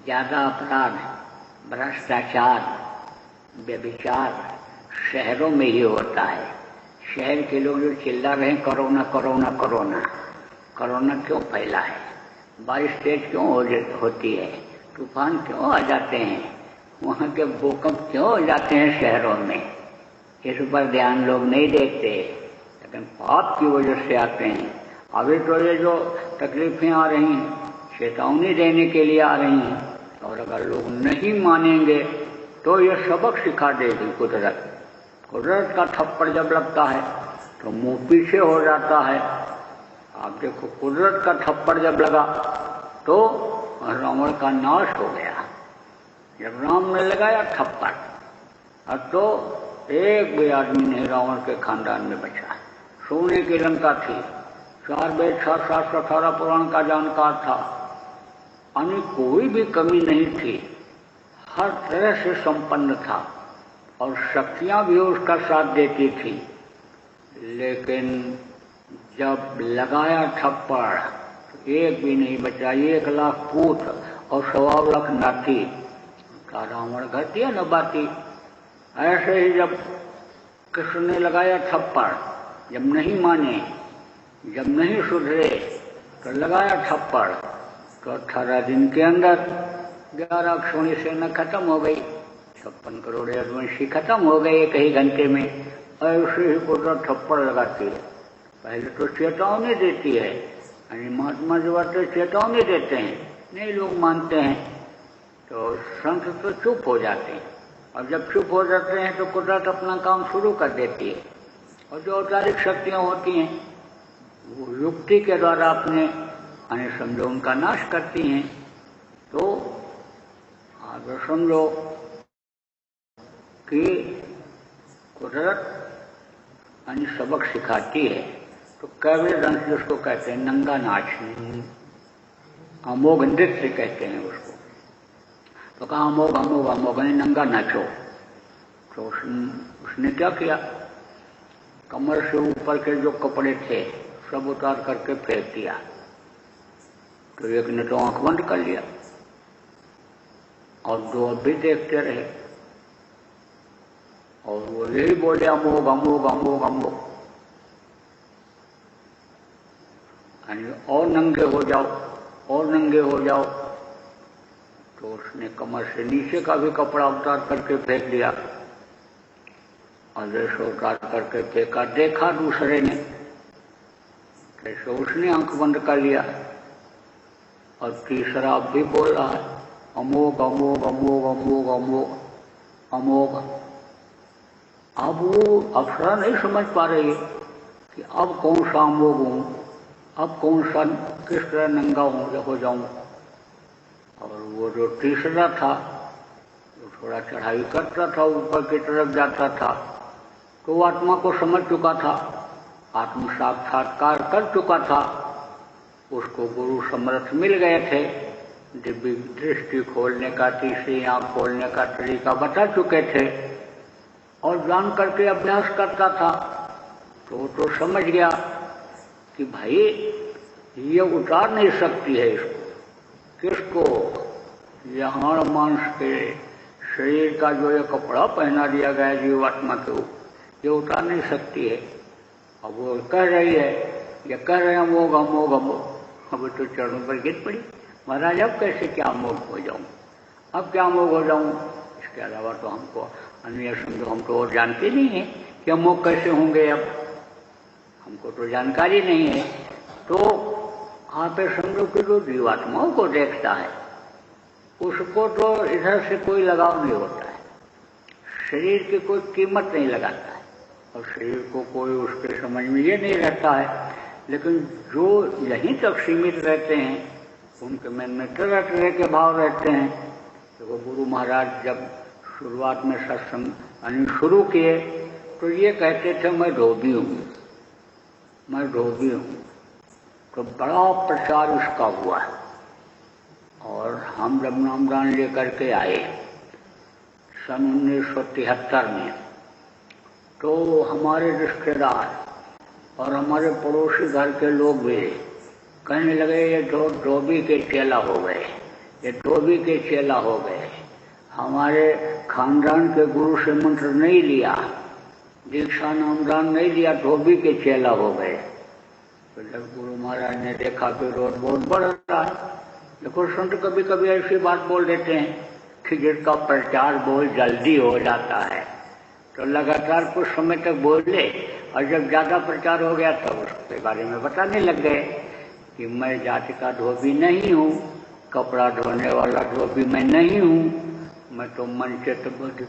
ज्यादा अपराध, भ्रष्टाचार, व्यभिचार शहरों में ही होता है। शहर के लोग जो चिल्ला रहे हैं कोरोना कोरोना कोरोना, कोरोना क्यों फैला है, बारिश तेज क्यों होती है, तूफान क्यों आ जाते हैं, वहाँ के भूकंप क्यों हो जाते हैं शहरों में, इस पर ध्यान लोग नहीं देते, लेकिन पाप की वजह से आते हैं। अभी तो ये जो तकलीफें आ रही हैं चेतावनी देने के लिए आ रही हैं, और अगर लोग नहीं मानेंगे तो ये सबक सिखा देगी कुदरत। कुदरत का थप्पड़ जब लगता है तो मुंह पीछे हो जाता है। आप देखो कुदरत का थप्पड़ जब लगा तो रावण का नाश हो गया। जब राम ने लगाया थप्पड़, अब तो एक भी आदमी नहीं रावण के खानदान में बचा। सोने की लंका थी, 4 वेद 718 पुराण का जानकार था, यानी कोई भी कमी नहीं थी, हर तरह से संपन्न था और शक्तियां भी उसका साथ देती थी। लेकिन जब लगाया थप्पड़ तो एक भी नहीं बचा। 1 लाख पूत और 1.25 लाख नाती का रावण घर दिया न बाती। ऐसे ही जब कृष्ण ने लगाया थप्पड़, जब नहीं माने, जब नहीं सुधरे तो लगाया थप्पड़, तो 18 दिन के अंदर 11 अक्षोणी सेना खत्म हो गई, 56 करोड़ यदुवंशी खत्म हो गए एक ही घंटे में। ऐसे ही कुदरत थप्पड़ लगाती है, पहले तो चेतावनी देती है, यानी महात्मा जो आते चेतावनी देते हैं, नहीं लोग मानते हैं तो संत तो चुप हो जाते हैं, और जब चुप हो जाते हैं तो कुदरत अपना काम शुरू कर देती है। और जो औपचारिक शक्तियाँ होती हैं वो युक्ति के द्वारा अपने यानी समझो उनका नाश करती हैं। तो आप समझो कि कुदरत यानी सबक सिखाती है। तो कैबरे डांस जिसको कहते हैं, नंगा नाच, अमोघ नृत्य कहते हैं उसको। तो कहा अमोघ अमोघ अमोघ यानी नंगा नाचो। तो उसने क्या किया, कमर से ऊपर के जो कपड़े थे सब उतार करके फेंक दिया। तो एक ने तो आंख बंद कर लिया और 2 अब भी देखते रहे। और वो यही बोले अमोघ अमोघ अमोघ अमोघ, यानी और नंगे हो जाओ और नंगे हो जाओ। तो उसने कमर से नीचे का भी कपड़ा उतार करके फेंक दिया और ड्रेस उतार करके फेंका। देखा दूसरे ने, कैसे उसने आंख बंद कर लिया और तीसरा भी बोल रहा है अमोघ अमोघ अमोघ अमोघ अमोघ अमोघ। अब वो अप्सरा नहीं समझ पा रही है कि अब कौन सा अमोघ हूँ, अब कौन सा किस तरह नंगा हो जाऊं। और वो जो तीसरा था जो थोड़ा चढ़ाई करता था, ऊपर की तरफ जाता था, तो वो आत्मा को समझ चुका था, आत्म साक्षात्कार कर चुका था। उसको गुरु समर्थ मिल गए थे, दिव्य दृष्टि खोलने का, तीसरी आंख खोलने का तरीका बता चुके थे और जान करके अभ्यास करता था। तो समझ गया कि भाई ये उतार नहीं सकती है इसको, किसको, यहाँ मांस के शरीर का जो ये कपड़ा पहना दिया गया जीवात्मा के ऊपर, ये उतार नहीं सकती है। अब वो कह रही है, ये कह रहे हैं अमोघ अमोघ अमोघ। अब तो चरणों पर गिर पड़ी, महाराज अब कैसे क्या अमोघ हो जाऊं, अब क्या अमोघ हो जाऊं। इसके अलावा तो हमको अन्य समझो, हम तो और जानते नहीं है कि अमोघ कैसे होंगे, अब हमको तो जानकारी नहीं है। तो आप समझो कि जो जीवात्माओं को देखता है उसको तो इधर से कोई लगाव नहीं होता है, शरीर की कोई कीमत नहीं लगाता है और शरीर को कोई उसके समझ में ये नहीं रहता है। लेकिन जो यहीं तक सीमित रहते हैं उनके मन में तरह तरह के भाव रहते हैं। तो गुरु महाराज जब शुरुआत में सत्संग यानी शुरू किए तो ये कहते थे मैं धोबी हूँ, मैं धोबी हूँ। तो बड़ा प्रचार उसका हुआ और हम जब नामदान लेकर के आए सन 1973 में, तो हमारे रिश्तेदार और हमारे पड़ोसी घर के लोग भी कहने लगे ये धोबी के चेला हो गए, ये धोबी के चेला हो गए। हमारे खानदान के गुरु से मंत्र नहीं लिया, दीक्षा नामदान नहीं लिया, धोबी के चेला हो गए। तो जब गुरु महाराज ने देखा कि रोड बहुत बढ़ रहा है, देखो संत कभी कभी ऐसी बात बोल देते हैं कि जिसका प्रचार बहुत जल्दी हो जाता है, तो लगातार कुछ समय तक बोले और जब ज्यादा प्रचार हो गया तब उसके बारे में बताने लग गए कि मैं जाति का धोबी नहीं हूँ, कपड़ा धोने वाला धोबी मैं नहीं हूँ, मैं तो मन चित्त बुद्धि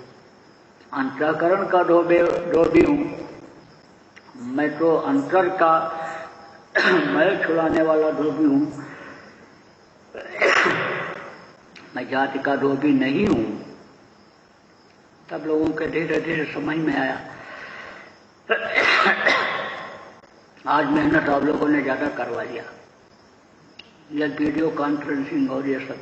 अंतःकरण का धोबी हूँ, मैं तो अंतर का मैल छुड़ाने वाला धोबी हूँ, मैं जाति का धोबी नहीं हूँ। तब लोगों के धीरे धीरे समझ में आया। आज मेहनत आप लोगों ने ज्यादा करवा लिया, ये वीडियो कॉन्फ्रेंसिंग और ये सब।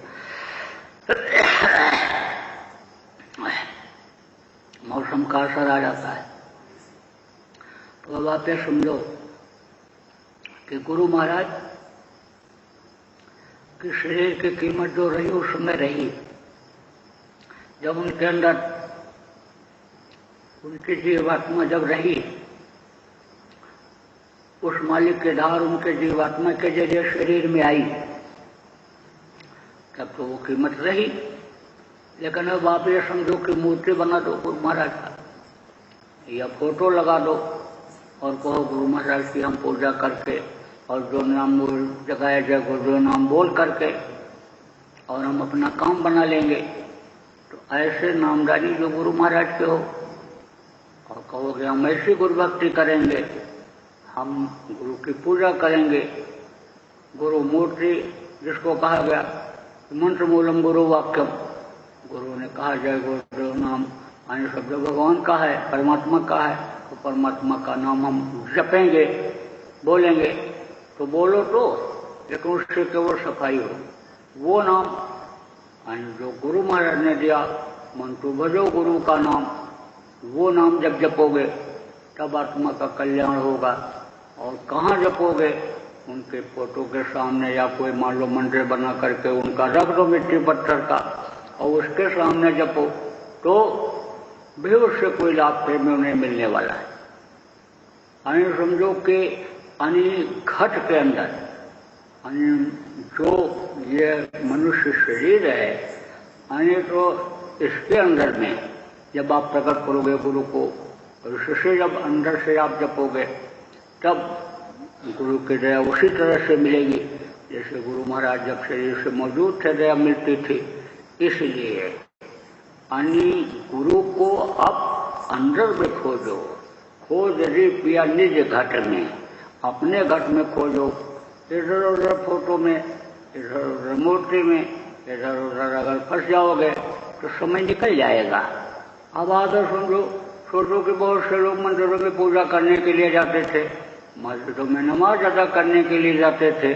मौसम का असर आ जाता है। तो अब आप ये समझो कि गुरु महाराज की शरीर की कीमत जो रही उस समय रही, जब उनके अंदर उनकी जीवात्मा जब रही, उस मालिक के धार उनके जीवात्मा के जरिए शरीर में आई, तब तो वो कीमत रही। लेकिन अब आप ये समझो कि मूर्ति बना दो गुरु महाराज का, या फोटो लगा दो और कहो गुरु महाराज की हम पूजा करके और जो नाम जगाया जाए जो नाम बोल करके और हम अपना काम बना लेंगे। तो ऐसे नामदानी जो गुरु महाराज के हो और कहोगे हम ऐसी गुरु भक्ति करेंगे, हम गुरु की पूजा करेंगे, गुरु मूर्ति जिसको कहा गया मंत्र मूलम गुरु वाक्यम, गुरु ने कहा जाए गुरु नाम अन्य शब्द भगवान का है, परमात्मा का है, तो परमात्मा का नाम हम जपेंगे बोलेंगे। तो बोलो तो, लेकिन उससे केवल सफाई हो। वो नाम जो गुरु महाराज ने दिया, मंत्र भजो गुरु का नाम, वो नाम जब जपोगे तब आत्मा का कल्याण होगा। और कहाँ जपोगे? उनके फोटो के सामने, या कोई मान लो मंदिर बना करके उनका रख दो मिट्टी पत्थर का और उसके सामने जपो, तो भी उससे कोई लाभ फिर में उन्हें मिलने वाला है। यानी समझो कि घट के अंदर जो ये मनुष्य शरीर है, तो इसके अंदर में जब आप प्रकट करोगे गुरु को, और उससे जब अंदर से आप जपोगे, तब गुरु की दया उसी तरह से मिलेगी जैसे गुरु महाराज जब शरीर से मौजूद थे दया मिलती थी। इसलिए गुरु को आप अंदर में खोजो। खोज रे पिया निज घट में, अपने घट में खोजो। इधर उधर फोटो में, इधर उधर मूर्ति में, इधर उधर अगर फंस जाओगे तो समय निकल जाएगा। अब आदर समझो, सोचो कि बहुत से लोग मंदिरों में पूजा करने के लिए जाते थे, मस्जिदों में नमाज अदा करने के लिए जाते थे,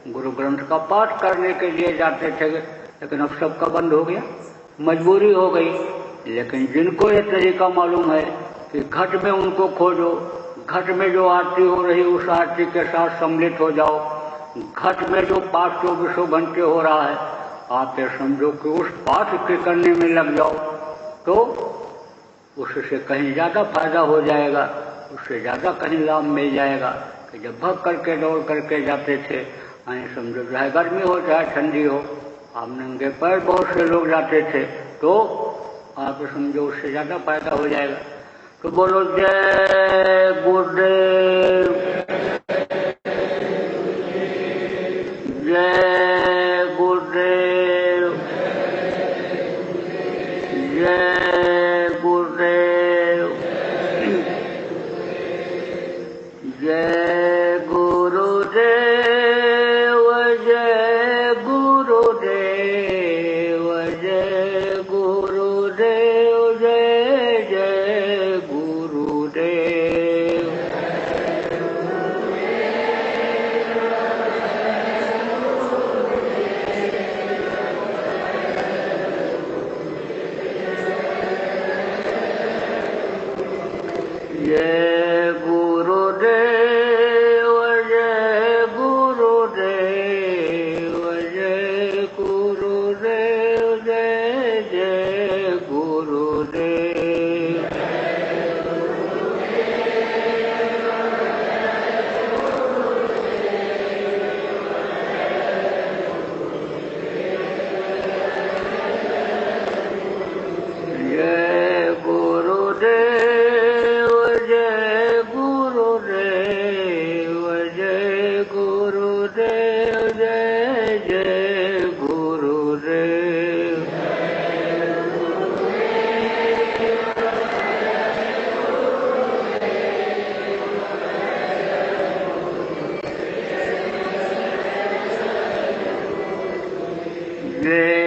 गुरु ग्रंथ का पाठ करने के लिए जाते थे, लेकिन अब सबका बंद हो गया, मजबूरी हो गई। लेकिन जिनको ये तरीका मालूम है कि घट में उनको खोजो, घट में जो आरती हो रही उस आरती के साथ सम्मिलित हो जाओ, घट में जो पाठ 24 घंटे हो रहा है आप ये समझो कि उस पाठ के करने में लग जाओ, तो उससे कहीं ज़्यादा फायदा हो जाएगा, उससे ज़्यादा कहीं लाभ मिल जाएगा कि जब भग करके दौड़ करके जाते थे, समझो चाहे गर्मी हो चाहे ठंडी हो, आप नंगे पैर बहुत से लोग जाते थे, तो आप समझो उससे ज़्यादा फायदा हो जाएगा। तो बोलो जय गुरुदेव, जय गुरुदेव, जय गुरुदेव, जय गुरुदेव, जय गुरुदेव, जय गुरुदेव, जय जय गुरुदेव। जय गुरुदेव, जय गुरुदेव, जय गुरुदेव, जय जय गुरुदेव। जय गुरुदेव, जय गुरुदेव, जय गुरुदेव, जय जय गुरुदेव। जय